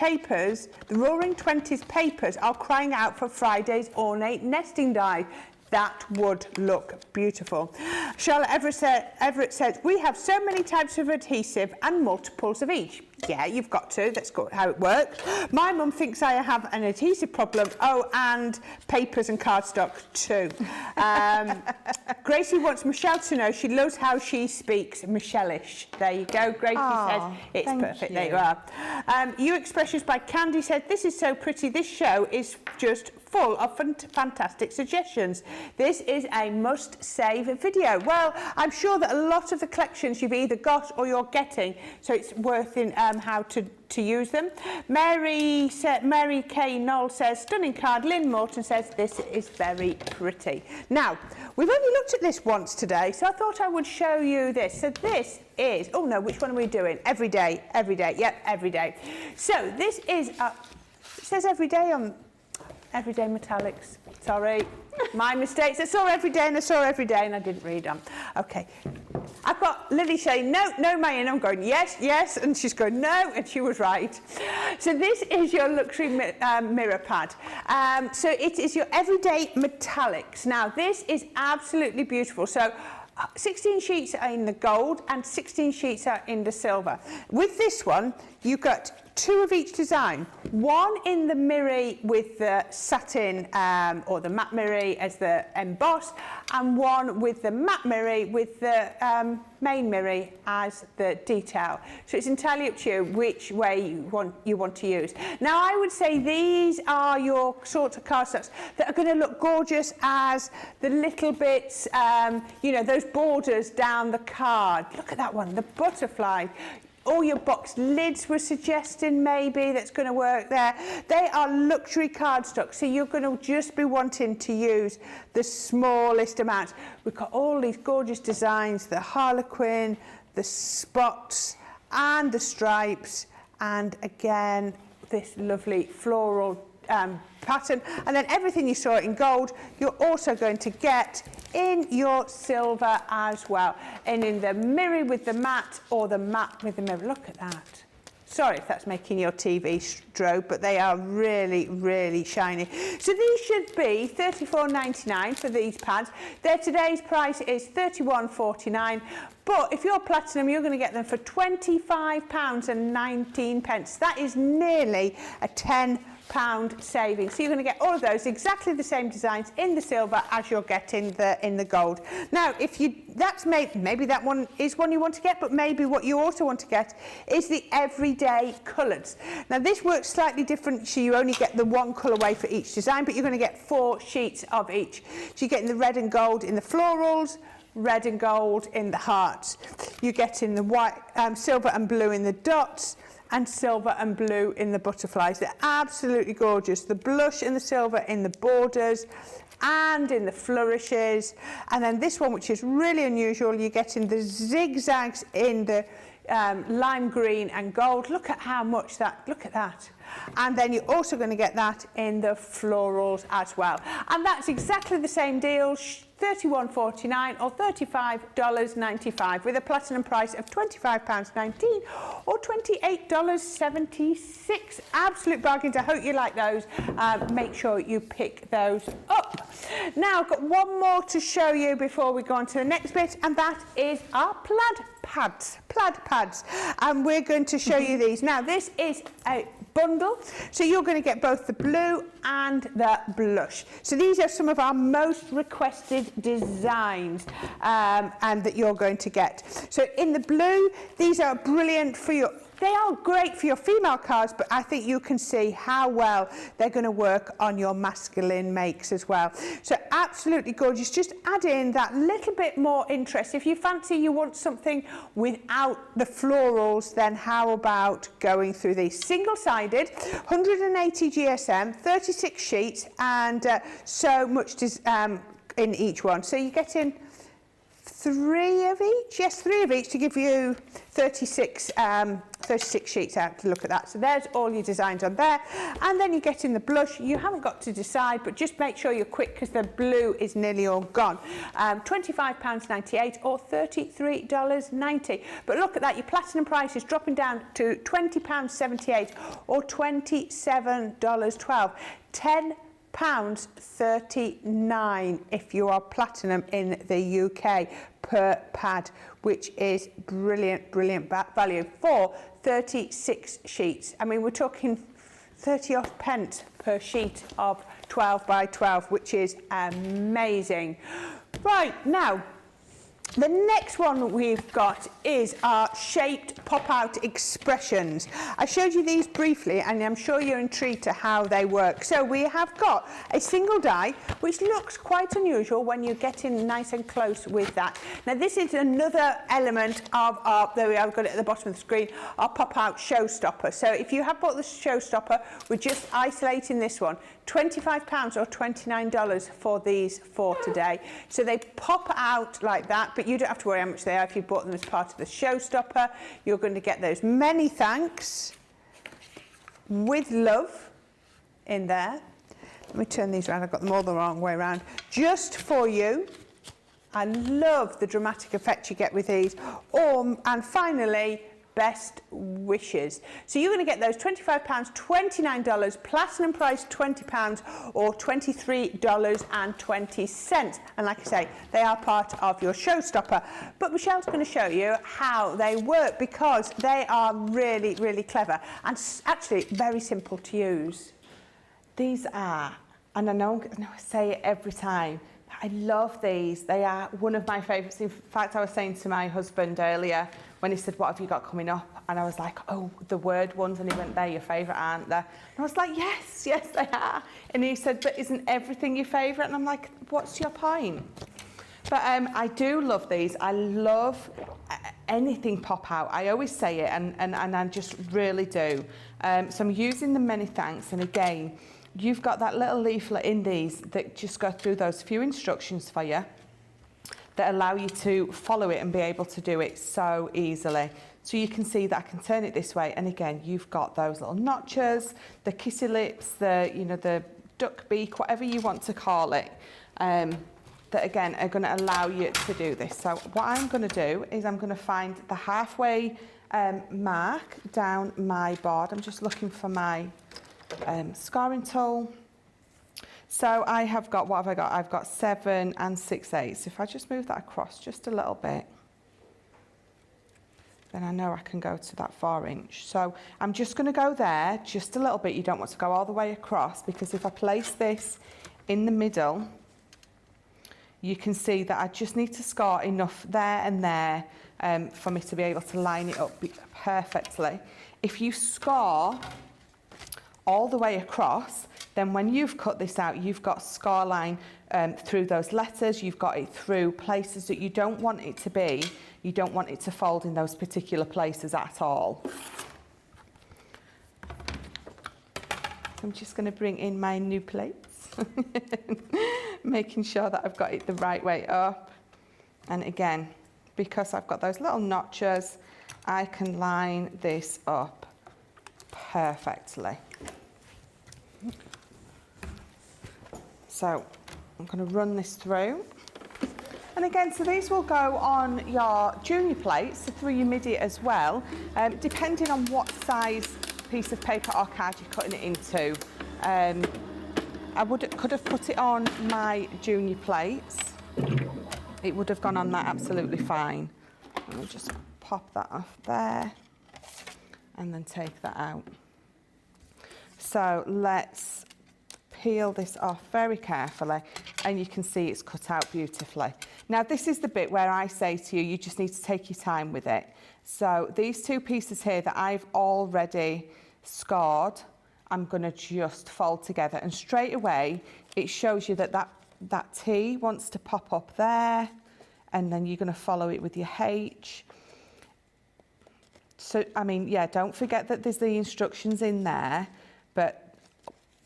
papers are crying out for Friday's ornate nesting die. That would look beautiful. Charlotte Everett says, we have so many types of adhesive and multiples of each. Yeah, you've got to. That's how it works. My mum thinks I have an adhesive problem. Oh, and papers and cardstock too. Gracie wants Michelle to know she loves how she speaks Michelle-ish. There you go. Gracie says it's perfect. There you are. You Expressions by Candy said, this is so pretty. This show is just full of fantastic suggestions. This is a must-save video. Well, I'm sure that a lot of the collections you've either got or you're getting, so it's worth in how to use them. Mary K. Knoll says, stunning card. Lynn Morton says, this is very pretty. Now, we've only looked at this once today, so I thought I would show you this. So this is, oh no, which one are we doing? Every day, yep, every day. So this is, it says every day on Everyday Metallics. Sorry, my mistakes. I saw every day and I didn't read them. Okay. I've got Lily saying, no, Mayan. I'm going, yes. And she's going, no. And she was right. So this is your luxury mirror pad. So it is your Everyday Metallics. Now, this is absolutely beautiful. So 16 sheets are in the gold and 16 sheets are in the silver. With this one, you've got 2 of each design. One in the mirror with the satin or the matte mirror as the embossed, and one with the matte mirror with the main mirror as the detail. So it's entirely up to you which way you want to use. Now, I would say these are your sort of cardstocks that are going to look gorgeous as the little bits, you know, those borders down the card. Look at that one, the butterfly. all your box lids were suggesting maybe that's going to work there. They are luxury cardstock, so you're going to just be wanting to use the smallest amounts. We've got all these gorgeous designs, the harlequin, the spots and the stripes, and again this lovely floral pattern, and then everything you saw in gold you're also going to get in your silver as well, and in the mirror with the matte or the matte with the mirror. Look at that. Sorry if that's making your TV strobe, but they are really, really shiny. So these should be $34.99 for these pads. Their today's price is $31.49, but if you're platinum, you're going to get them for £25.19. That is nearly a £10 saving. So you're going to get all of those exactly the same designs in the silver as you're getting in the gold. Now, if you maybe that one is one you want to get, but maybe what you also want to get is the everyday colours. Now this works slightly different, so you only get the one colourway for each design, but you're going to get 4 sheets of each. So you're getting the red and gold in the florals, red and gold in the hearts. You're getting the white, silver and blue in the dots, and silver and blue in the butterflies. They're absolutely gorgeous. The blush and the silver in the borders and in the flourishes. And then this one, which is really unusual, you're getting the zigzags in the lime green and gold. Look at how much that, look at that. And then you're also going to get that in the florals as well. And that's exactly the same deal, $31.49 or $35.95, with a platinum price of £25.19 or $28.76. Absolute bargains. I hope you like those. Make sure you pick those up. Now, I've got one more to show you before we go on to the next bit, and that is our plaid pads. And we're going to show you these. Now, this is a bundle, so you're going to get both the blue and the blush. So these are some of our most requested designs and that you're going to get. So in the blue, these are brilliant for your, they are great for your female cards, but I think you can see how well they're going to work on your masculine makes as well. So absolutely gorgeous. Just add in that little bit more interest. If you fancy you want something without the florals, then how about going through these? Single-sided, 180 GSM, 36 sheets, and so much in each one. So you get in 3 of each? Yes, 3 of each to give you 36 sheets out to look at that. So there's all your designs on there. And then you get in the blush. You haven't got to decide, but just make sure you're quick because the blue is nearly all gone. £25.98 or $33.90. But look at that, your platinum price is dropping down to £20.78 or $27.12. £10.39 if you are platinum in the UK per pad, which is brilliant value for 36 sheets. I mean, we're talking 30 odd pence per sheet of 12 by 12, which is amazing. Right, now, the next one we've got is our shaped pop-out expressions. I showed you these briefly, and I'm sure you're intrigued to how they work. So we have got a single die, which looks quite unusual when you get in nice and close with that. Now, this is another element of our, there we are, we've got it at the bottom of the screen, our pop-out showstopper. So if you have bought the showstopper, we're just isolating this one. £25 or $29 for these 4 today. So they pop out like that, but you don't have to worry how much they are if you bought them as part of the showstopper. You're going to get those many thanks with love in there. Let me turn these around. I've got them all the wrong way around. Just for you. I love the dramatic effect you get with these. And finally, best wishes. So you're going to get those £25, $29, platinum price £20 or $23.20. And like I say, they are part of your showstopper. But Michelle's going to show you how they work because they are really, really clever and actually very simple to use. These are, and I know I say it every time, I love these. They are one of my favourites. In fact, I was saying to my husband earlier when he said, what have you got coming up? And I was like, oh, the word ones. And he went, they're your favourite, aren't they? And I was like, yes, they are. And he said, but isn't everything your favourite? And I'm like, what's your point? But I do love these. I love anything pop out. I always say it, and I just really do. So I'm using the many thanks, and again, you've got that little leaflet in these that just go through those few instructions for you that allow you to follow it and be able to do it so easily. So you can see that I can turn it this way, and again, you've got those little notches, the kissy lips, the, you know, the duck beak, whatever you want to call it, that again are going to allow you to do this. So what I'm going to do is I'm going to find the halfway mark down my board. I'm just looking for my scoring tool. So I have got, what have I got? I've got 7 and 6/8. If I just move that across just a little bit, then I know I can go to that 4 inch. So I'm just going to go there just a little bit. You don't want to go all the way across, because if I place this in the middle, you can see that I just need to score enough there and there for me to be able to line it up perfectly. If you score all the way across, then when you've cut this out, you've got score line through those letters, you've got it through places that you don't want it to be. You don't want it to fold in those particular places at all. I'm just going to bring in my new plates, making sure that I've got it the right way up. And again, because I've got those little notches, I can line this up perfectly. So I'm going to run this through. And again, so these will go on your junior plates, so through your midi as well, depending on what size piece of paper or card you're cutting it into. I could have put it on my junior plates. It would have gone on that absolutely fine. Let me just pop that off there and then take that out. So let's peel this off very carefully, and you can see it's cut out beautifully. Now this is the bit where I say to you, you just need to take your time with it. So these two pieces here that I've already scored, I'm going to just fold together, and straight away it shows you that that T wants to pop up there, and then you're going to follow it with your H. So I mean, yeah, don't forget that there's the instructions in there, but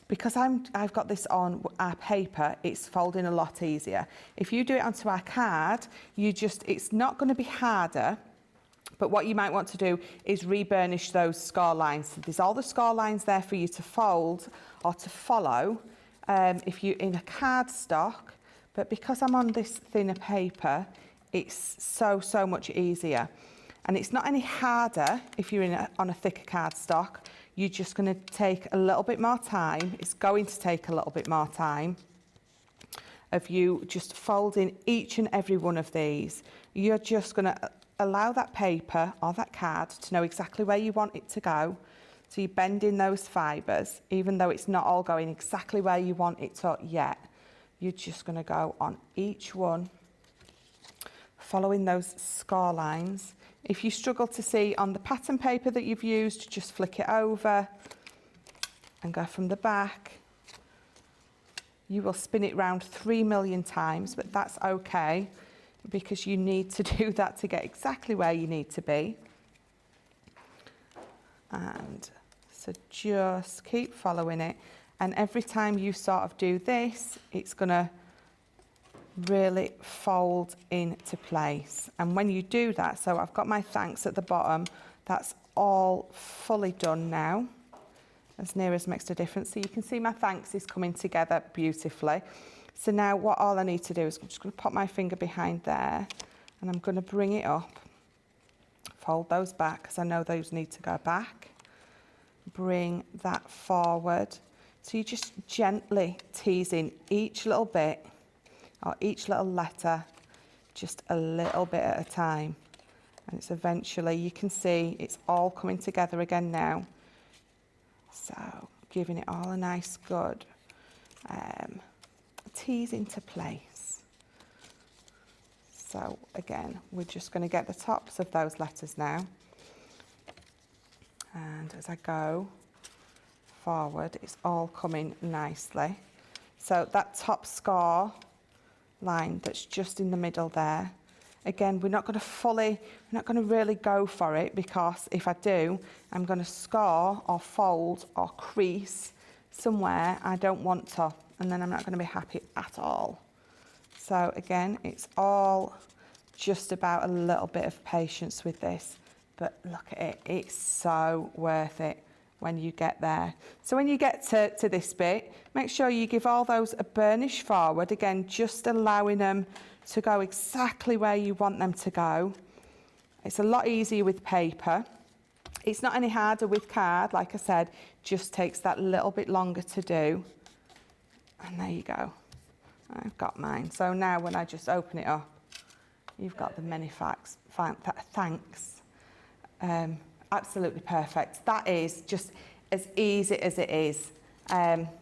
because I've got this on our paper, it's folding a lot easier. If you do it onto our card, it's not going to be harder, but what you might want to do is re-burnish those score lines. So there's all the score lines there for you to fold or to follow if you're in a cardstock, but because I'm on this thinner paper, it's so much easier. And it's not any harder if you're on a thicker cardstock. You're just going to take a little bit more time. It's going to take a little bit more time of you just folding each and every one of these. You're just going to allow that paper or that card to know exactly where you want it to go. So you're bending those fibres, even though it's not all going exactly where you want it to yet. You're just going to go on each one, following those score lines. If you struggle to see on the pattern paper that you've used, just flick it over and go from the back. You will spin it round 3 million times, but that's okay, because you need to do that to get exactly where you need to be. And so just keep following it. And every time you sort of do this, it's going to really fold into place. And when you do that, so I've got my thanks at the bottom, that's all fully done now, as near as makes a difference. So you can see my thanks is coming together beautifully. So now all I need to do is I'm just going to pop my finger behind there, and I'm going to bring it up, fold those back because I know those need to go back, bring that forward. So you're just gently teasing each little bit or each little letter, just a little bit at a time. And it's eventually, you can see it's all coming together again now. So giving it all a nice good tease into place. So again, we're just going to get the tops of those letters now. And as I go forward, it's all coming nicely. So that top score line that's just in the middle there, Again, we're not going to really go for it, because if I do, I'm going to score or fold or crease somewhere I don't want to, and then I'm not going to be happy at all. So again, it's all just about a little bit of patience with this, but look at it, it's so worth it when you get there. So when you get to this bit, make sure you give all those a burnish forward, again, just allowing them to go exactly where you want them to go. It's a lot easier with paper. It's not any harder with card, like I said, just takes that little bit longer to do. And there you go. I've got mine. So now when I just open it up, you've got the many thanks. Absolutely perfect. That is just as easy as it is.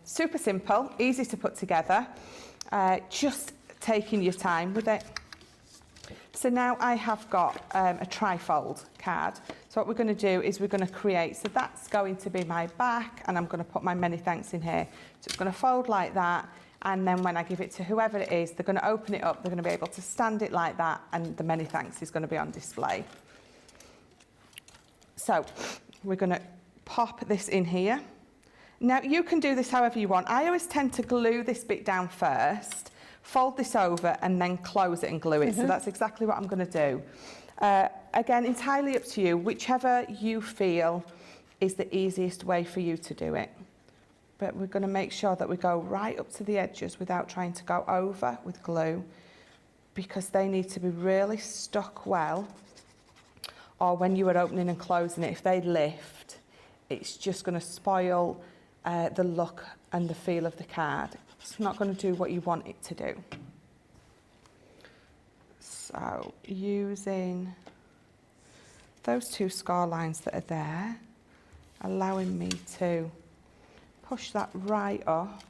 Super simple, easy to put together. Just taking your time with it. So now I have got a trifold card. So what we're going to do is we're going to create, so that's going to be my back, and I'm going to put my many thanks in here. So it's going to fold like that, and then when I give it to whoever it is, they're going to open it up, they're going to be able to stand it like that, and the many thanks is going to be on display. So we're going to pop this in here. Now you can do this however you want. I always tend to glue this bit down first, fold this over, and then close it and glue it. So that's exactly what I'm going to do. Again, entirely up to you, whichever you feel is the easiest way for you to do it. But we're going to make sure that we go right up to the edges without trying to go over with glue, because they need to be really stuck well, or when you are opening and closing it, if they lift, it's just going to spoil the look and the feel of the card. It's not going to do what you want it to do. So using those two score lines that are there, allowing me to push that right up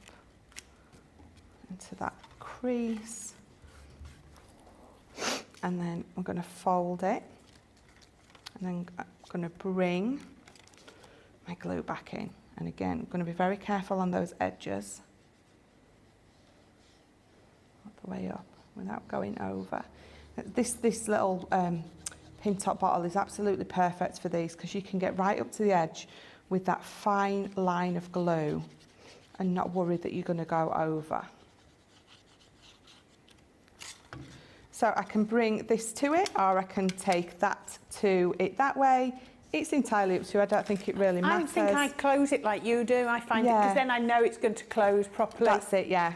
into that crease, and then I'm going to fold it, and then I'm going to bring my glue back in. And again, I'm going to be very careful on those edges, all the way up without going over. This little pin top bottle is absolutely perfect for these, because you can get right up to the edge with that fine line of glue and not worry that you're going to go over. So I can bring this to it, or I can take that to it that way. It's entirely up to you. I don't think it really matters. I think I close it like you do. I find it, because then I know it's going to close properly. That's it, yeah.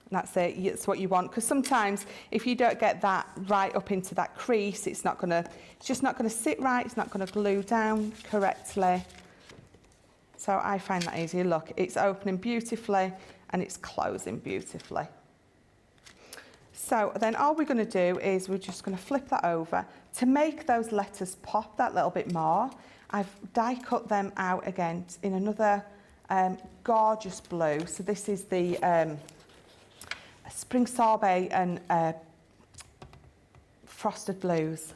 That's it. It's what you want, because sometimes if you don't get that right up into that crease, it's just not going to sit right. It's not going to glue down correctly. So I find that easier. Look, it's opening beautifully and it's closing beautifully. So then all we're going to do is we're just going to flip that over to make those letters pop that little bit more. I've die cut them out again in another gorgeous blue. So this is the Spring Sorbet and Frosted Blues.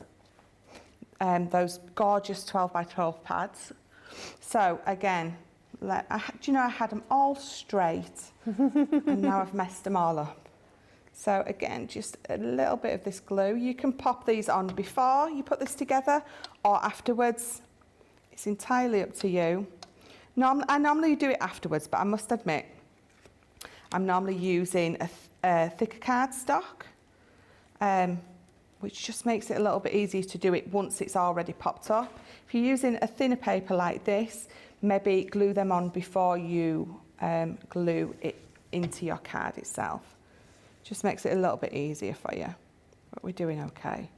Those gorgeous 12 by 12 pads. So again, do you know I had them all straight and now I've messed them all up. So again, just a little bit of this glue. You can pop these on before you put this together or afterwards. It's entirely up to you. I normally do it afterwards, but I must admit, I'm normally using a thicker cardstock, which just makes it a little bit easier to do it once it's already popped up. If you're using a thinner paper like this, maybe glue them on before you glue it into your card itself. Just makes it a little bit easier for you, but we're doing okay.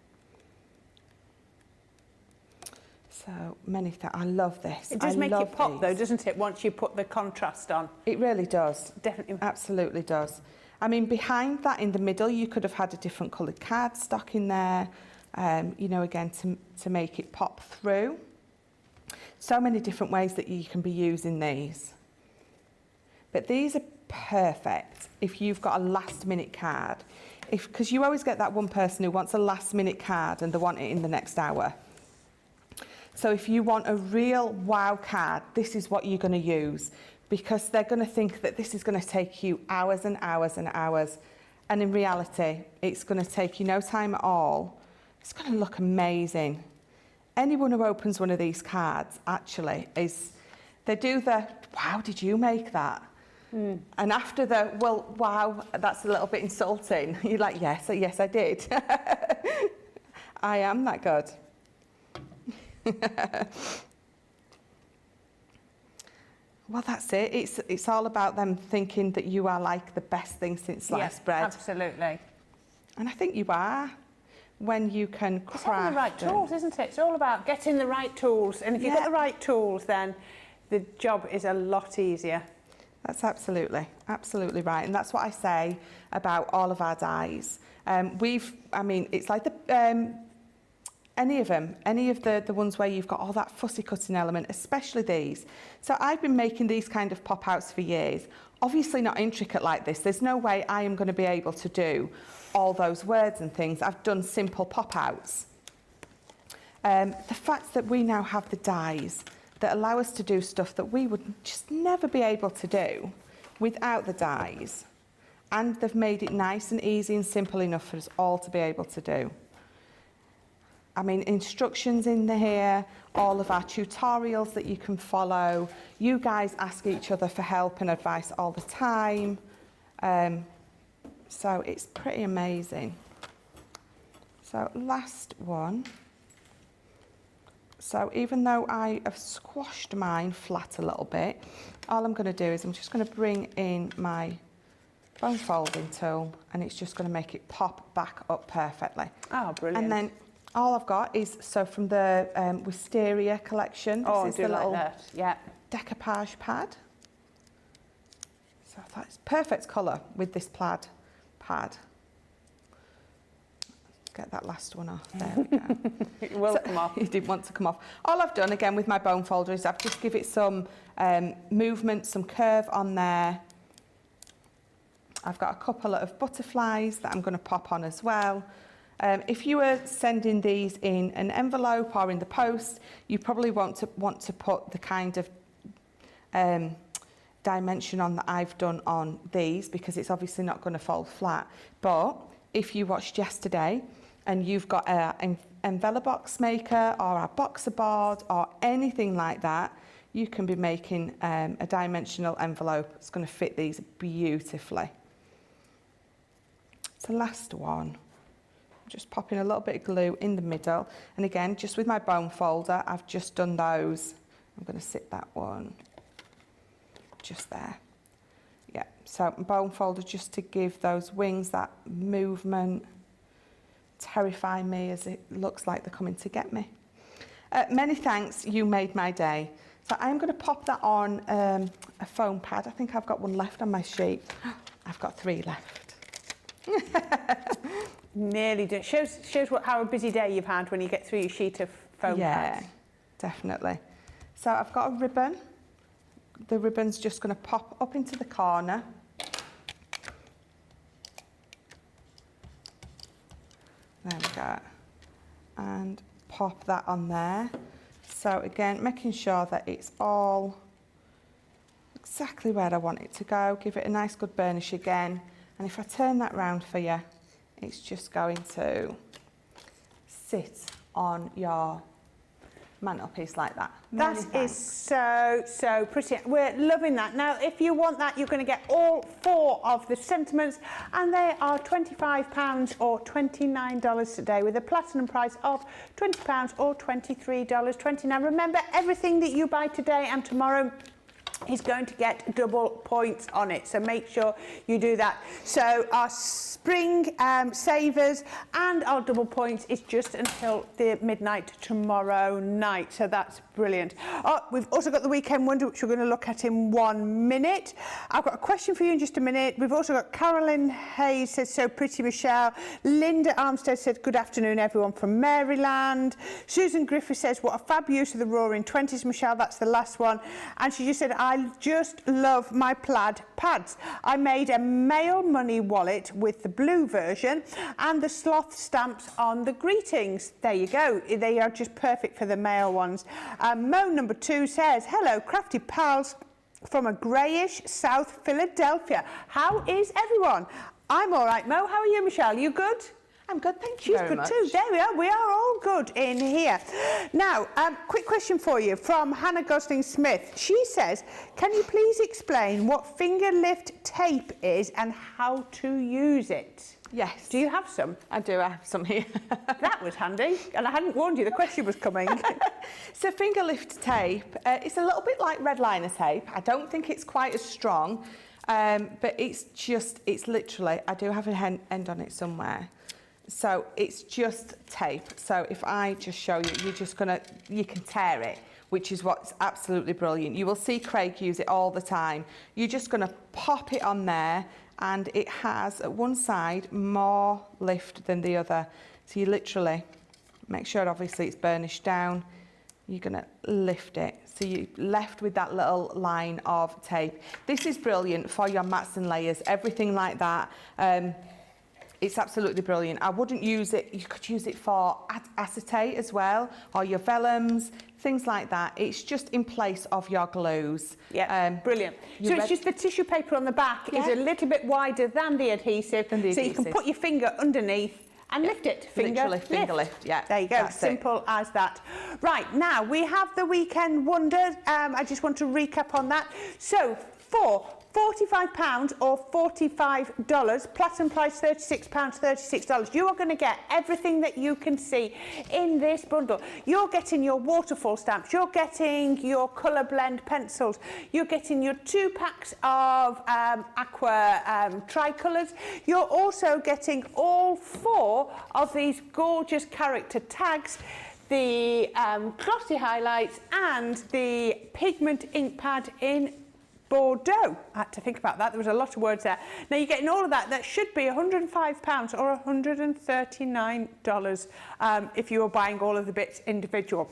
So many things. I love this. It does make it pop though, doesn't it, once you put the contrast on? It really does. Definitely. Absolutely does. I mean, behind that in the middle, you could have had a different coloured cardstock in there, you know, again, to make it pop through. So many different ways that you can be using these. But these are perfect if you've got a last minute card. Because you always get that one person who wants a last minute card and they want it in the next hour. So if you want a real wow card, this is what you're going to use, because they're going to think that this is going to take you hours and hours and hours, And in reality, it's going to take you no time at all. It's going to look amazing. Anyone who opens one of these cards actually they do the, wow, did you make that? And after the, well, wow, that's a little bit insulting. You're like, yes, I did. I am that good. Well, that's it. It's all about them thinking that you are like the best thing since sliced bread. Absolutely. And I think you are when you can craft. It's having the right tools, isn't it? It's all about getting the right tools. And if you've got the right tools, then the job is a lot easier. That's absolutely right. And that's what I say about all of our dies. It's like any of the ones where you've got all that fussy cutting element, especially these. So I've been making these kind of pop-outs for years. Obviously not intricate like this. There's no way I am going to be able to do all those words and things. I've done simple pop-outs. The fact that we now have the dies that allow us to do stuff that we would just never be able to do without the dies. And they've made it nice and easy and simple enough for us all to be able to do. I mean, instructions in here, all of our tutorials that you can follow. You guys ask each other for help and advice all the time. So it's pretty amazing. So last one. So even though I have squashed mine flat a little bit, all I'm going to do is I'm just going to bring in my bone folding tool, and it's just going to make it pop back up perfectly. Oh, brilliant. And then all I've got is, so from the Wisteria collection, this is the little decoupage pad. So that's perfect colour with this plaid pad. Get that last one off. There we go. It will come off. It didn't want to come off. All I've done again with my bone folder is I've just give it some movement, some curve on there. I've got a couple of butterflies that I'm going to pop on as well. If you were sending these in an envelope or in the post, you probably want to put the kind of dimension on that I've done on these, because it's obviously not going to fold flat. But if you watched yesterday and you've got an envelope box maker or a boxer board or anything like that, you can be making a dimensional envelope. It's going to fit these beautifully. It's the last one. Just popping a little bit of glue in the middle. And again, just with my bone folder, I've just done those. I'm going to sit that one just there. Yeah, so bone folder just to give those wings that movement. Terrify me as it looks like they're coming to get me. Many thanks, you made my day. So I'm going to pop that on a foam pad. I think I've got one left on my sheet. I've got 3 left. Nearly done. Shows how a busy day you've had when you get through your sheet of foam pads. Yeah, definitely. So I've got a ribbon. The ribbon's just going to pop up into the corner. There we go. And pop that on there. So again, making sure that it's all exactly where I want it to go. Give it a nice good burnish again. And if I turn that round for you, it's just going to sit on your mantelpiece like that. That is so pretty. We're loving that. Now, if you want that, you're going to get all 4 of the sentiments, and they are £25 or $29 today, with a platinum price of £20 or $23.29. Remember, everything that you buy today and tomorrow is going to get double points on it, so make sure you do that. So our spring savers and our double points is just until the midnight tomorrow night, so that's brilliant. Oh, we've also got the weekend wonder, which we're going to look at in 1 minute. I've got a question for you in just a minute. We've also got Carolyn Hayes says, so pretty, Michelle. Linda Armstead said, good afternoon everyone from Maryland. Susan Griffith says, what a fab use of the Roaring 20s, Michelle. That's the last one. And she just said, I just love my plaid pads. I made a mail money wallet with the blue version and the sloth stamps on the greetings. There you go. They are just perfect for the mail ones. Mo number 2 says, hello, crafty pals from a greyish South Philadelphia. How is everyone? I'm all right, Mo. How are you, Michelle? You good? I'm good, thank you She's very good much. too. There we are. We are all good in here. Now, quick question for you from Hannah Gosling-Smith. She says, can you please explain what finger lift tape is and how to use it? Yes. Do you have some? I do, I have some here. That was handy. And I hadn't warned you the question was coming. So finger lift tape, it's a little bit like red liner tape. I don't think it's quite as strong, but it's literally, I do have an end on it somewhere. So it's just tape. So if I just show you, you can tear it, which is what's absolutely brilliant. You will see Craig use it all the time. You're just gonna pop it on there, and it has at one side more lift than the other. So you literally make sure obviously it's burnished down. You're gonna lift it. So you're left with that little line of tape. This is brilliant for your mats and layers, everything like that. It's absolutely brilliant. I wouldn't use it, you could use it for acetate as well, or your vellums, things like that. It's just in place of your glues. Yeah, brilliant. So it's just the tissue paper on the back is a little bit wider than the adhesive, so you can put your finger underneath and lift it. Finger lift. Yeah. There you go, simple as that. Right, now we have the Weekend Wonder. I just want to recap on that. So for £45 or $45, platinum price £36, you are going to get everything that you can see in this bundle. You're getting your waterfall stamps, you're getting your colour blend pencils, you're getting your 2 packs of aqua tricolours, you're also getting all 4 of these gorgeous character tags, the glossy highlights and the pigment ink pad in Bordeaux. I had to think about that. There was a lot of words there. Now you're getting all of that. That should be £105 or $139 if you were buying all of the bits individual.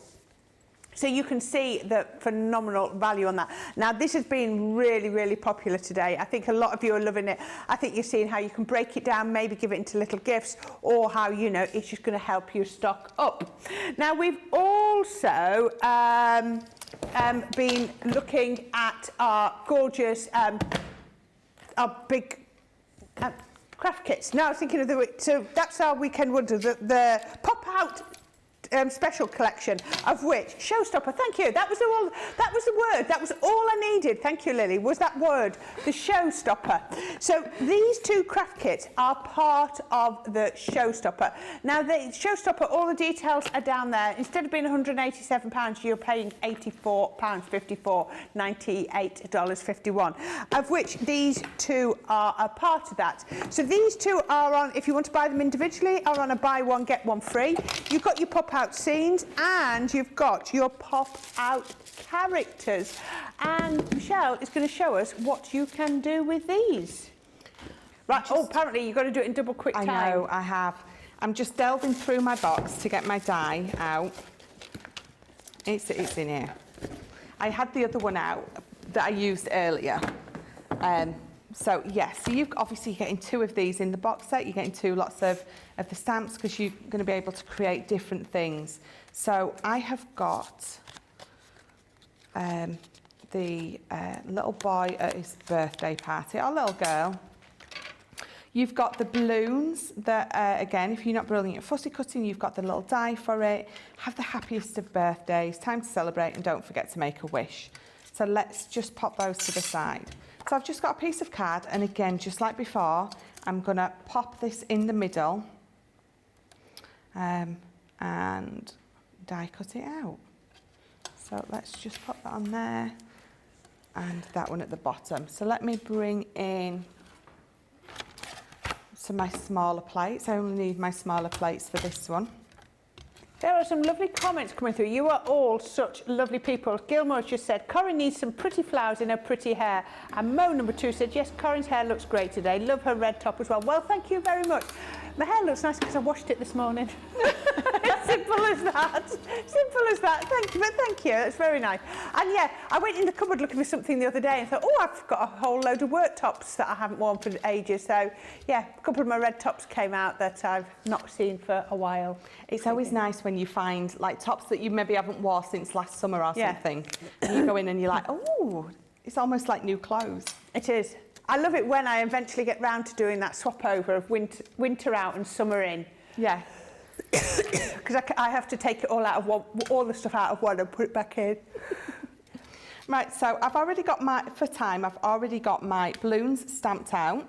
So you can see the phenomenal value on that. Now this has been really, really popular today. I think a lot of you are loving it. I think you're seeing how you can break it down, maybe give it into little gifts, or how, you know, it's just going to help you stock up. Now we've also been looking at our gorgeous, our big craft kits. Now I was thinking of so that's our Weekend Wonder, the pop-out special collection, of which showstopper. Thank you. That was the word. That was all I needed. Thank you, Lily. Was that word, the showstopper? So these 2 craft kits are part of the showstopper. Now the showstopper, all the details are down there. Instead of being £187, you're paying £84.54, $98.51, of which these 2 are a part of that. So these 2 are on, if you want to buy them individually, are on a buy one get one free. You've got your pop-out scenes and you've got your pop-out characters. And Michelle is going to show us what you can do with these. Right, apparently you've got to do it in double quick time. I know, I have. I'm just delving through my box to get my die out. It's in here. I had the other one out that I used earlier. So yes, so you're obviously getting 2 of these in the box set. You're getting 2 lots of the stamps because you're going to be able to create different things. So I have got the little boy at his birthday party, our little girl. You've got the balloons that, again, if you're not brilliant at fussy cutting, you've got the little die for it. Have the happiest of birthdays, time to celebrate, and don't forget to make a wish. So let's just pop those to the side. So I've just got a piece of card, and again, just like before, I'm going to pop this in the middle and die cut it out. So let's just pop that on there and that one at the bottom. So let me bring in some of my smaller plates. I only need my smaller plates for this one. There are some lovely comments coming through. You are all such lovely people. Gilmore just said, Corrine needs some pretty flowers in her pretty hair. And Mo number 2 said, yes, Corrine's hair looks great today. Love her red top as well. Well, thank you very much. My hair looks nice because I washed it this morning. It's simple as that. Simple as that. Thank you, but thank you. That's very nice. And yeah, I went in the cupboard looking for something the other day and thought, oh, I've got a whole load of work tops that I haven't worn for ages. So yeah, a couple of my red tops came out that I've not seen for a while. It's always nice when you find like tops that you maybe haven't worn since last summer or something. And you go in and you're like, oh, it's almost like new clothes. It is. I love it when I eventually get round to doing that swap over of winter out and summer in. Yeah. Because I have to take it all out of one, all the stuff out of one and put it back in. Right, so I've already got I've already got my balloons stamped out.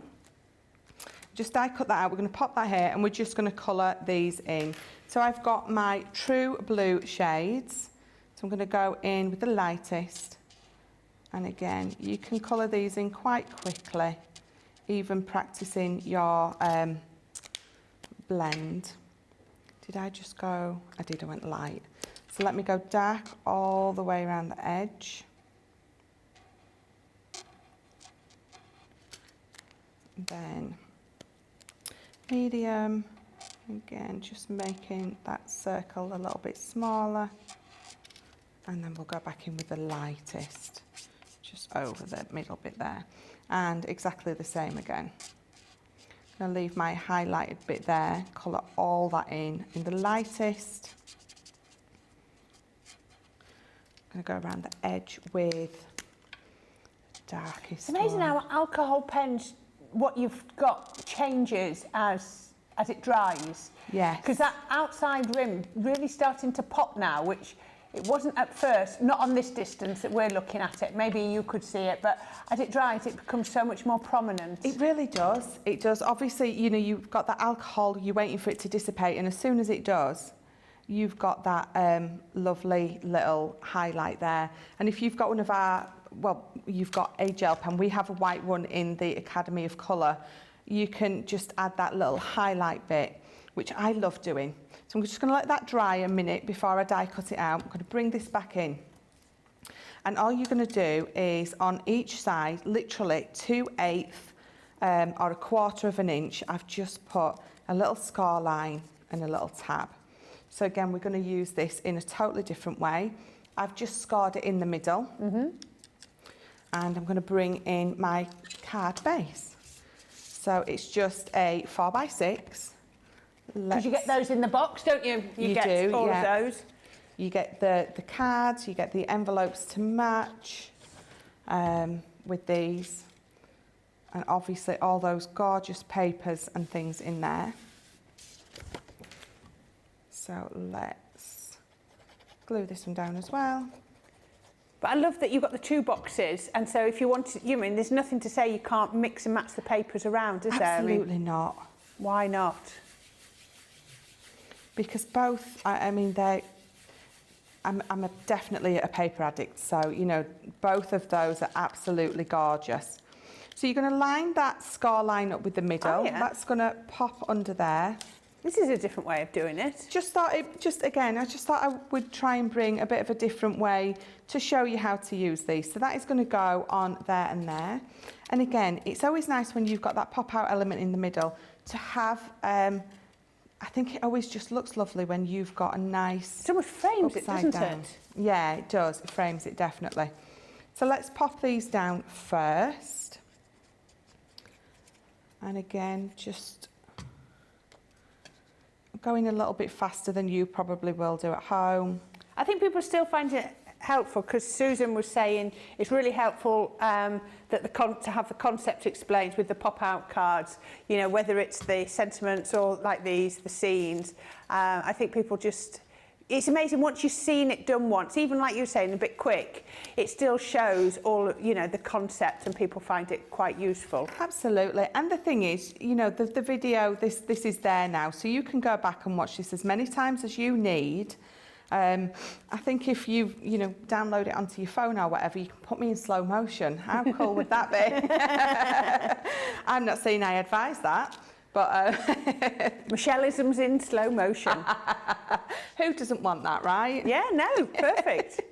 Just die cut that out. We're going to pop that here and we're just going to colour these in. So I've got my true blue shades. So I'm going to go in with the lightest. And again, you can colour these in quite quickly, even practising your blend. Did I just go? I did, I went light. So let me go dark all the way around the edge. Then medium, again, just making that circle a little bit smaller. And then we'll go back in with the lightest, just over the middle bit there. And exactly the same again. I'm going to leave my highlighted bit there, colour all that in the lightest. I'm going to go around the edge with darkest. It's amazing how alcohol pens, what you've got changes as it dries. Yes. Because that outside rim really starting to pop now, which it wasn't at first, not on this distance that we're looking at it. Maybe you could see it, but as it dries, it becomes so much more prominent. It really does. It does. Obviously, you know, you've got that alcohol, you're waiting for it to dissipate, and as soon as it does, you've got that lovely little highlight there. And if you've got one of our, well, you've got a gel pen, we have a white one in the Academy of Colour, you can just add that little highlight bit, which I love doing. So I'm just going to let that dry a minute before I die cut it out. I'm going to bring this back in. And all you're going to do is on each side, literally 2/8 or 1/4 of an inch, I've just put a little score line and a little tab. So again, we're going to use this in a totally different way. I've just scored it in the middle. And I'm going to bring in my card base. So it's just a 4x6. Because you get those in the box, don't you? You get do, all yeah. of those. You get the cards, you get the envelopes to match with these. And obviously all those gorgeous papers and things in there. So let's glue this one down as well. But I love that you've got the two boxes, and so if you want to, you mean, there's nothing to say you can't mix and match the papers around, is there? Absolutely not. Why not? Because both, I mean, I'm definitely a paper addict, so, you know, both of those are absolutely gorgeous. So you're going to line that score line up with the middle. Oh, yeah. That's going to pop under there. This is a different way of doing it. I just thought I would try and bring a bit of a different way to show you how to use these. So that is going to go on there and there. And again, it's always nice when you've got that pop-out element in the middle to have, I think it always just looks lovely when you've got a nice... It almost frames it, doesn't it? Yeah, it does. It frames it, definitely. So let's pop these down first. And again, just going a little bit faster than you probably will do at home. I think people still find it helpful because Susan was saying it's really helpful that to have the concept explained with the pop-out cards, you know, whether it's the sentiments or like these, the scenes. I think people just, it's amazing once you've seen it done once, even like you were saying, a bit quick, it still shows all, you know, the concept and people find it quite useful. Absolutely. And the thing is, you know, the video, this is there now, so you can go back and watch this as many times as you need. I think if you know, download it onto your phone or whatever, you can put me in slow motion. How cool would that be? I'm not saying I advise that, but... Michelleism's in slow motion. Who doesn't want that, right? Yeah, no, perfect.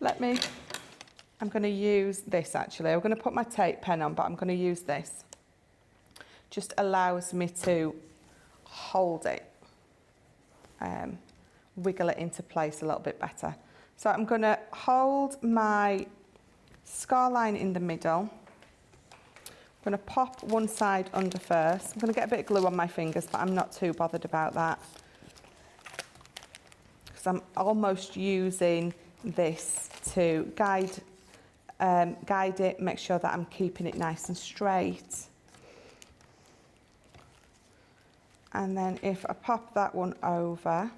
I'm going to use this actually. I'm going to put my tape pen on, but I'm going to use this. Just allows me to hold it. Wiggle it into place a little bit better. So I'm going to hold my score line in the middle. I'm going to pop one side under first. I'm going to get a bit of glue on my fingers, but I'm not too bothered about that. Because I'm almost using this to guide guide it, make sure that I'm keeping it nice and straight. And then if I pop that one over,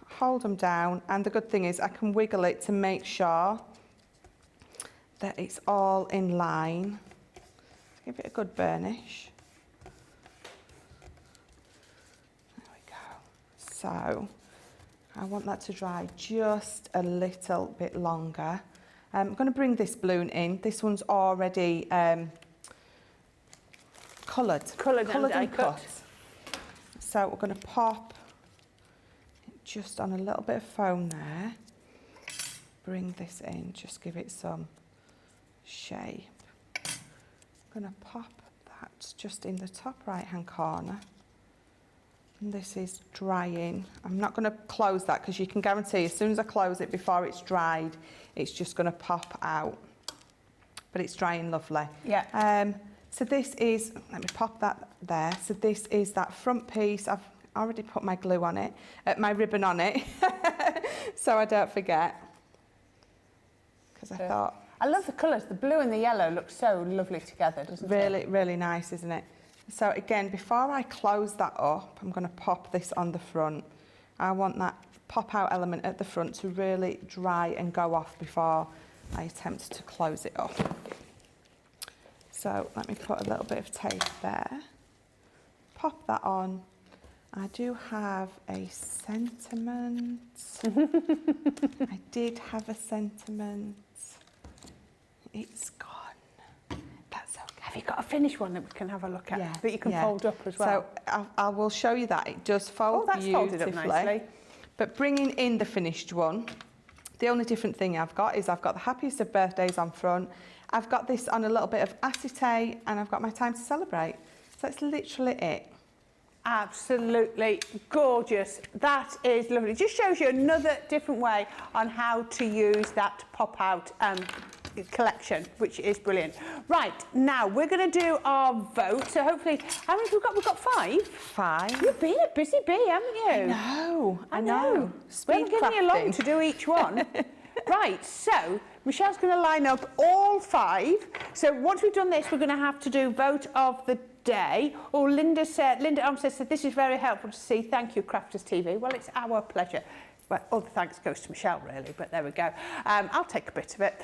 hold them down, and the good thing is I can wiggle it to make sure that it's all in line. Give it a good burnish. There we go. So I want that to dry just a little bit longer. I'm going to bring this balloon in. This one's already coloured and cut. So we're going to pop just on a little bit of foam there. Bring this in, just give it some shape. I'm going to pop that just in the top right hand corner. And this is drying. I'm not going to close that because you can guarantee as soon as I close it before it's dried, it's just going to pop out. But it's drying lovely. Yeah. So this is, let me pop that there. So this is that front piece. I've already put my glue on it, my ribbon on it, so I don't forget. Because I thought... I love the colours. The blue and the yellow look so lovely together, doesn't it? Really nice, isn't it? So again, before I close that up, I'm going to pop this on the front. I want that pop out element at the front to really dry and go off before I attempt to close it up. So let me put a little bit of tape there. Pop that on. I do have a sentiment. I did have a sentiment. It's gone. That's okay. Have you got a finished one that we can have a look at? Yeah, that you can fold up as well? So I will show you that. It does fold that's beautifully. folded up nicely. But bringing in the finished one, the only different thing I've got is I've got the happiest of birthdays on front. I've got this on a little bit of acetate, and I've got my time to celebrate. So that's literally it. Absolutely gorgeous. That is lovely. It just shows you another different way on how to use that pop-out collection, which is brilliant. Right, now we're going to do our vote. So hopefully, how many have we got? We've got 5. 5. You've been a busy bee, haven't you? I know. We Speed haven't given you long crafting. to do each one. Right, so Michelle's going to line up all 5. So once we've done this, we're going to have to do vote of the day. Oh, Linda Armstead said, this is very helpful to see. Thank you, Crafters TV. Well, it's our pleasure. Well, all the thanks goes to Michelle, really, but there we go. I'll take a bit of it.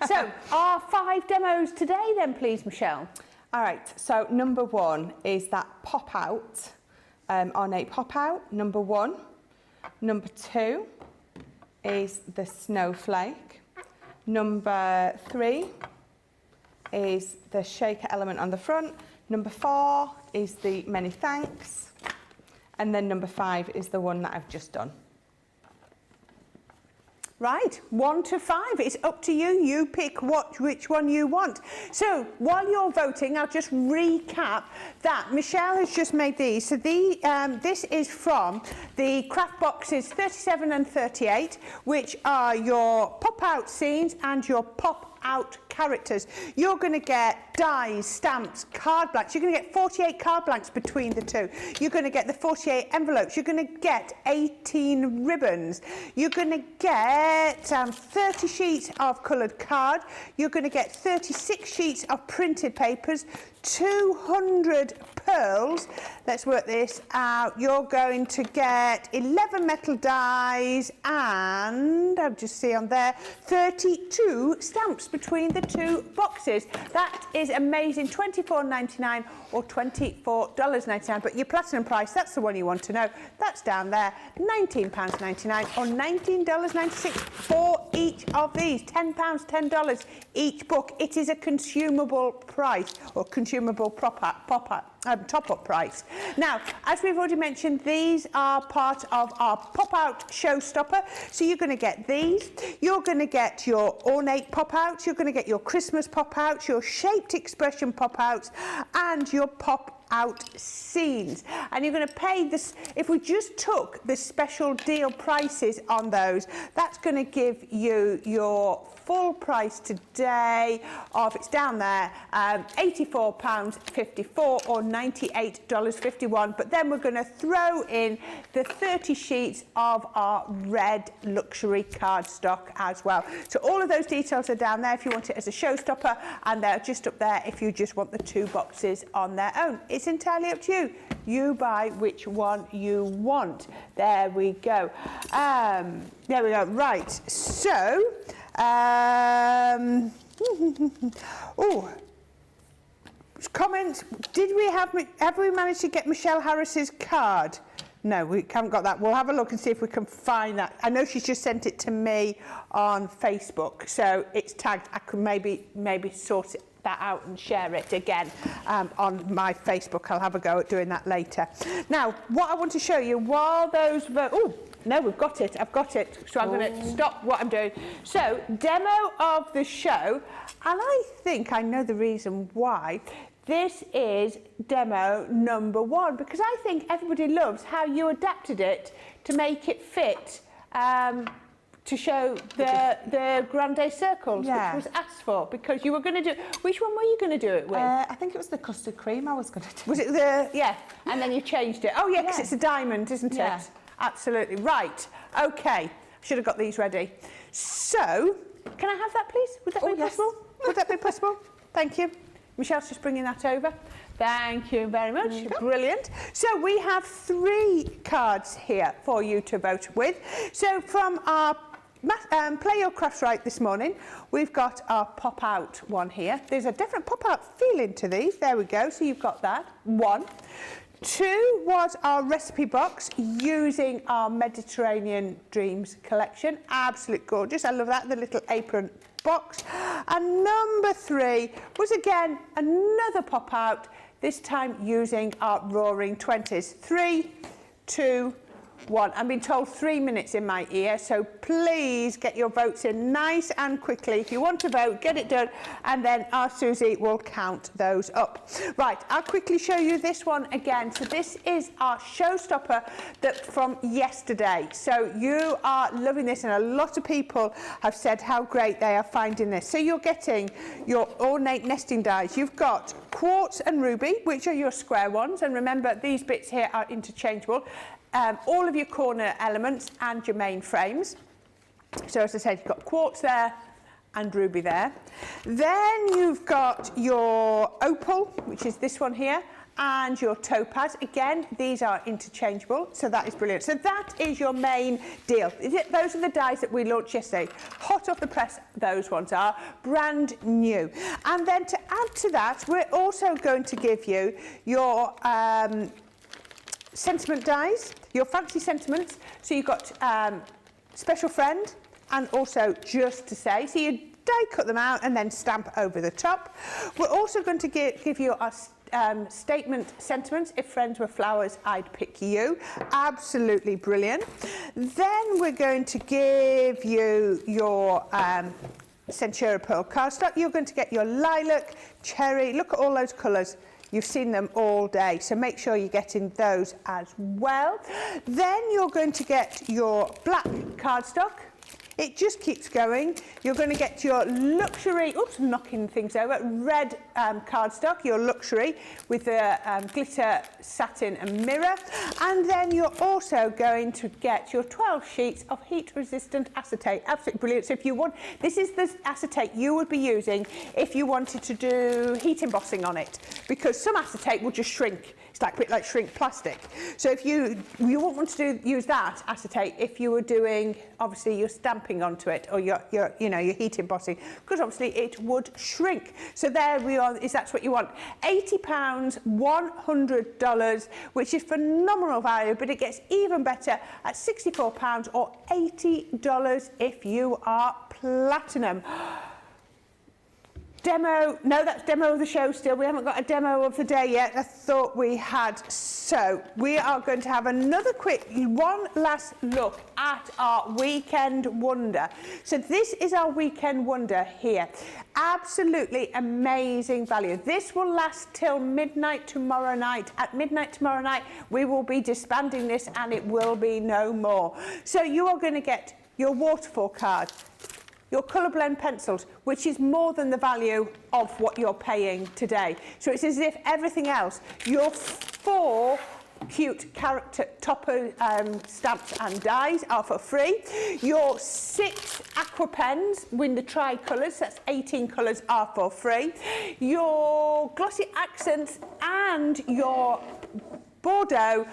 So, our 5 demos today, then, please, Michelle. All right, so number 1 is that pop-out, ornate pop-out, number 1. Number 2 is the snowflake. Number 3 is the shaker element on the front. Number 4 is the many thanks. And then number 5 is the one that I've just done. Right, 1 to 5. It's up to you. You pick which one you want. So while you're voting, I'll just recap that Michelle has just made these. So this is from the craft boxes 37 and 38, which are your pop-out scenes and your pop-out characters. You're going to get dies, stamps, card blanks. You're going to get 48 card blanks between the two. You're going to get the 48 envelopes. You're going to get 18 ribbons. You're going to get 30 sheets of coloured card. You're going to get 36 sheets of printed papers, 200 pearls. Let's work this out. You're going to get 11 metal dies and, I'll just see on there, 32 stamps between the 2 boxes. That is amazing. $24.99 or $24.99. But your platinum price, that's the one you want to know. That's down there, £19.99 or $19.96 for each of these. £10, $10 each book. It is a consumable price or consumable top-up price. Now, as we've already mentioned, these are part of our pop-out showstopper. So you're going to get these. You're going to get your ornate pop-outs. You're going to get your Christmas pop-outs, your shaped expression pop-outs, and your pop-out scenes. And you're going to pay this, if we just took the special deal prices on those, that's going to give you your full price today of, it's down there, £84.54 or $98.51. But then we're going to throw in the 30 sheets of our red luxury cardstock as well. So all of those details are down there if you want it as a showstopper, and they're just up there if you just want the 2 boxes on their own. It's entirely up to you. You buy which one you want. There we go. There we go. Right. So, oh, comment. Have we managed to get Michelle Harris's card? No, we haven't got that. We'll have a look and see if we can find that. I know she's just sent it to me on Facebook, so it's tagged. I could maybe sort that out and share it again on my Facebook. I'll have a go at doing that later. Now, what I want to show you while those oh, no, we've got it. I've got it. So I'm going to stop what I'm doing. So, demo of the show, and I think I know the reason why. This is demo number 1, because I think everybody loves how you adapted it to make it fit to show the grande circles, which was asked for, because you were going to do. Which one were you going to do it with? I think it was the custard cream I was going to do. Was it the, yeah, and then you changed it. Oh yeah, because it's a diamond, isn't it? Absolutely. Right, okay. Should have got these ready. So, can I have that please? Would that be possible? Would that be possible? Thank you. Michelle's just bringing that over. Thank you very much. Brilliant. So we have 3 cards here for you to vote with. So from our Play Your Crafts Right this morning, we've got our pop-out one here. There's a different pop-out feeling to these. There we go. So you've got that. 1. 2 was our recipe box using our Mediterranean Dreams collection. Absolutely gorgeous. I love that. The little apron box. And number 3 was again another pop out, this time using our Roaring 20s. 3, 2, 1. I'm being told 3 minutes in my ear, so please get your votes in nice and quickly. If you want to vote, get it done, and then our Susie will count those up. Right, I'll quickly show you this one again. So this is our showstopper from yesterday. So you are loving this, and a lot of people have said how great they are finding this. So you're getting your ornate nesting dies. You've got quartz and ruby, which are your square ones, and remember these bits here are interchangeable. All of your corner elements and your main frames. So as I said, you've got quartz there and ruby there. Then you've got your opal, which is this one here, and your topaz. Again, these are interchangeable, so that is brilliant. So that is your main deal. Those are the dies that we launched yesterday. Hot off the press, those ones are brand new. And then to add to that, we're also going to give you your sentiment dies, your fancy sentiments. So you've got special friend and also just to say. So you die cut them out and then stamp over the top. We're also going to give you our statement sentiments. If friends were flowers, I'd pick you. Absolutely brilliant. Then we're going to give you your Centura Pearl cardstock. You're going to get your lilac, cherry. Look at all those colours. You've seen them all day, so make sure you're getting those as well. Then you're going to get your black cardstock. It just keeps going. You're going to get your luxury, oops, knocking things over, red cardstock, your luxury with the glitter, satin and mirror. And then you're also going to get your 12 sheets of heat-resistant acetate. Absolutely brilliant. So if you want, this is the acetate you would be using if you wanted to do heat embossing on it, because some acetate will just shrink. It's like a bit like shrink plastic. So if you wouldn't want to use that acetate if you were doing obviously your stamping onto it or your heat embossing, because obviously it would shrink. So there we are. That's what you want. £80, $100, which is phenomenal value, but it gets even better at £64 or $80 if you are platinum. Demo, no, that's demo of the show still. We haven't got a demo of the day yet. I thought we had. So we are going to have another quick, one last look at our weekend wonder. So this is our weekend wonder here. Absolutely amazing value. This will last till midnight tomorrow night. At midnight tomorrow night, we will be disbanding this and it will be no more. So you are going to get your waterfall card, your colour blend pencils, which is more than the value of what you're paying today. So it's as if everything else, your 4 cute character topper stamps and dies are for free. Your 6 aqua pens with the tricolours, that's 18 colours, are for free. Your glossy accents and your Bordeaux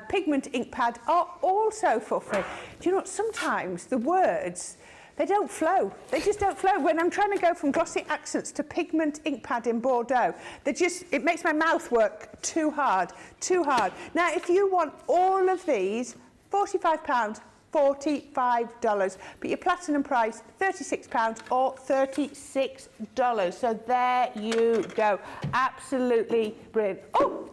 pigment ink pad are also for free. Do you know what? Sometimes the words, they don't flow. They just don't flow. When I'm trying to go from glossy accents to pigment ink pad in Bordeaux, it makes my mouth work too hard, too hard. Now, if you want all of these, £45, $45, but your platinum price, £36 or $36. So there you go. Absolutely brilliant. Oh!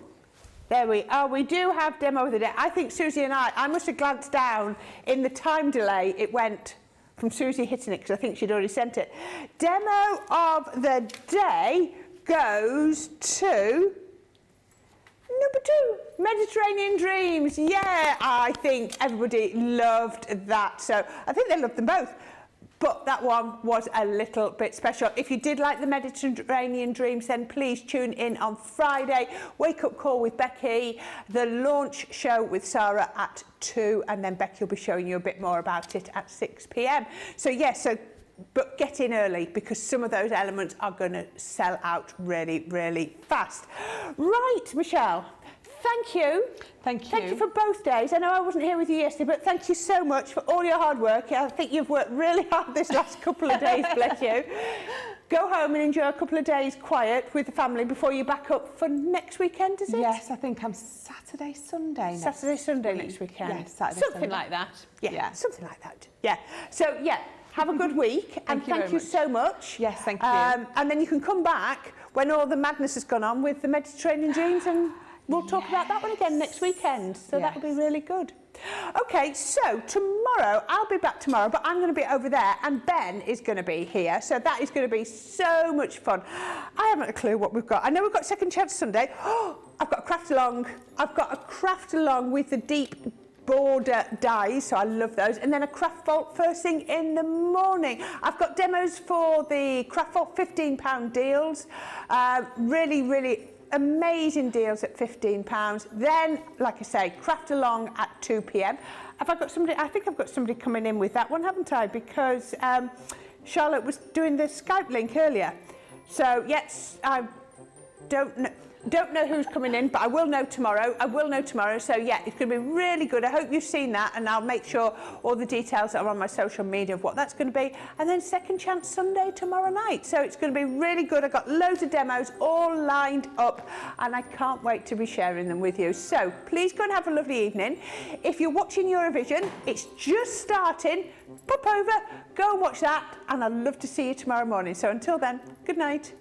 There we are. We do have demo of the day. I think Susie and I must have glanced down in the time delay. It went from Susie hitting it because I think she'd already sent it. Demo of the day goes to number 2, Mediterranean Dreams. Yeah, I think everybody loved that. So I think they loved them both. But that one was a little bit special. If you did like the Mediterranean Dreams, then please tune in on Friday. Wake Up Call with Becky, the launch show with Sarah at 2, and then Becky will be showing you a bit more about it at 6 p.m. So yes, but get in early because some of those elements are going to sell out really, really fast. Right, Michelle. Thank you. Thank you. Thank you for both days. I know I wasn't here with you yesterday, but thank you so much for all your hard work. I think you've worked really hard this last couple of days, bless you. Go home and enjoy a couple of days quiet with the family before you back up for next weekend, is it? Yes, I think I'm Saturday, Sunday next weekend. Yes, Saturday, something Sunday. like that. Yeah, something like that. Yeah. So, yeah, have a good week. And thank you so much. Yes, thank you. And then you can come back when all the madness has gone on with the Mediterranean Dreams, and we'll talk about that one again next weekend. So that'll be really good. Okay, so tomorrow, I'll be back tomorrow, but I'm going to be over there and Ben is going to be here. So that is going to be so much fun. I haven't a clue what we've got. I know we've got Second Chance Sunday. Oh, I've got a craft along. I've got a craft along with the deep border dies, so I love those. And then a craft vault first thing in the morning. I've got demos for the craft vault £15 deals. Really, really amazing deals at £15. Then, like I say, craft along at 2 p.m. Have I got somebody? I think I've got somebody coming in with that one, haven't I? Because Charlotte was doing the Skype link earlier. So yes, I don't know who's coming in, but I will know tomorrow. So yeah, it's going to be really good. I hope you've seen that, and I'll make sure all the details are on my social media of what that's going to be. And then Second Chance Sunday tomorrow night. So it's going to be really good. I've got loads of demos all lined up, and I can't wait to be sharing them with you. So please go and have a lovely evening. If you're watching Eurovision, it's just starting. Pop over, go and watch that, and I'd love to see you tomorrow morning. So until then, good night.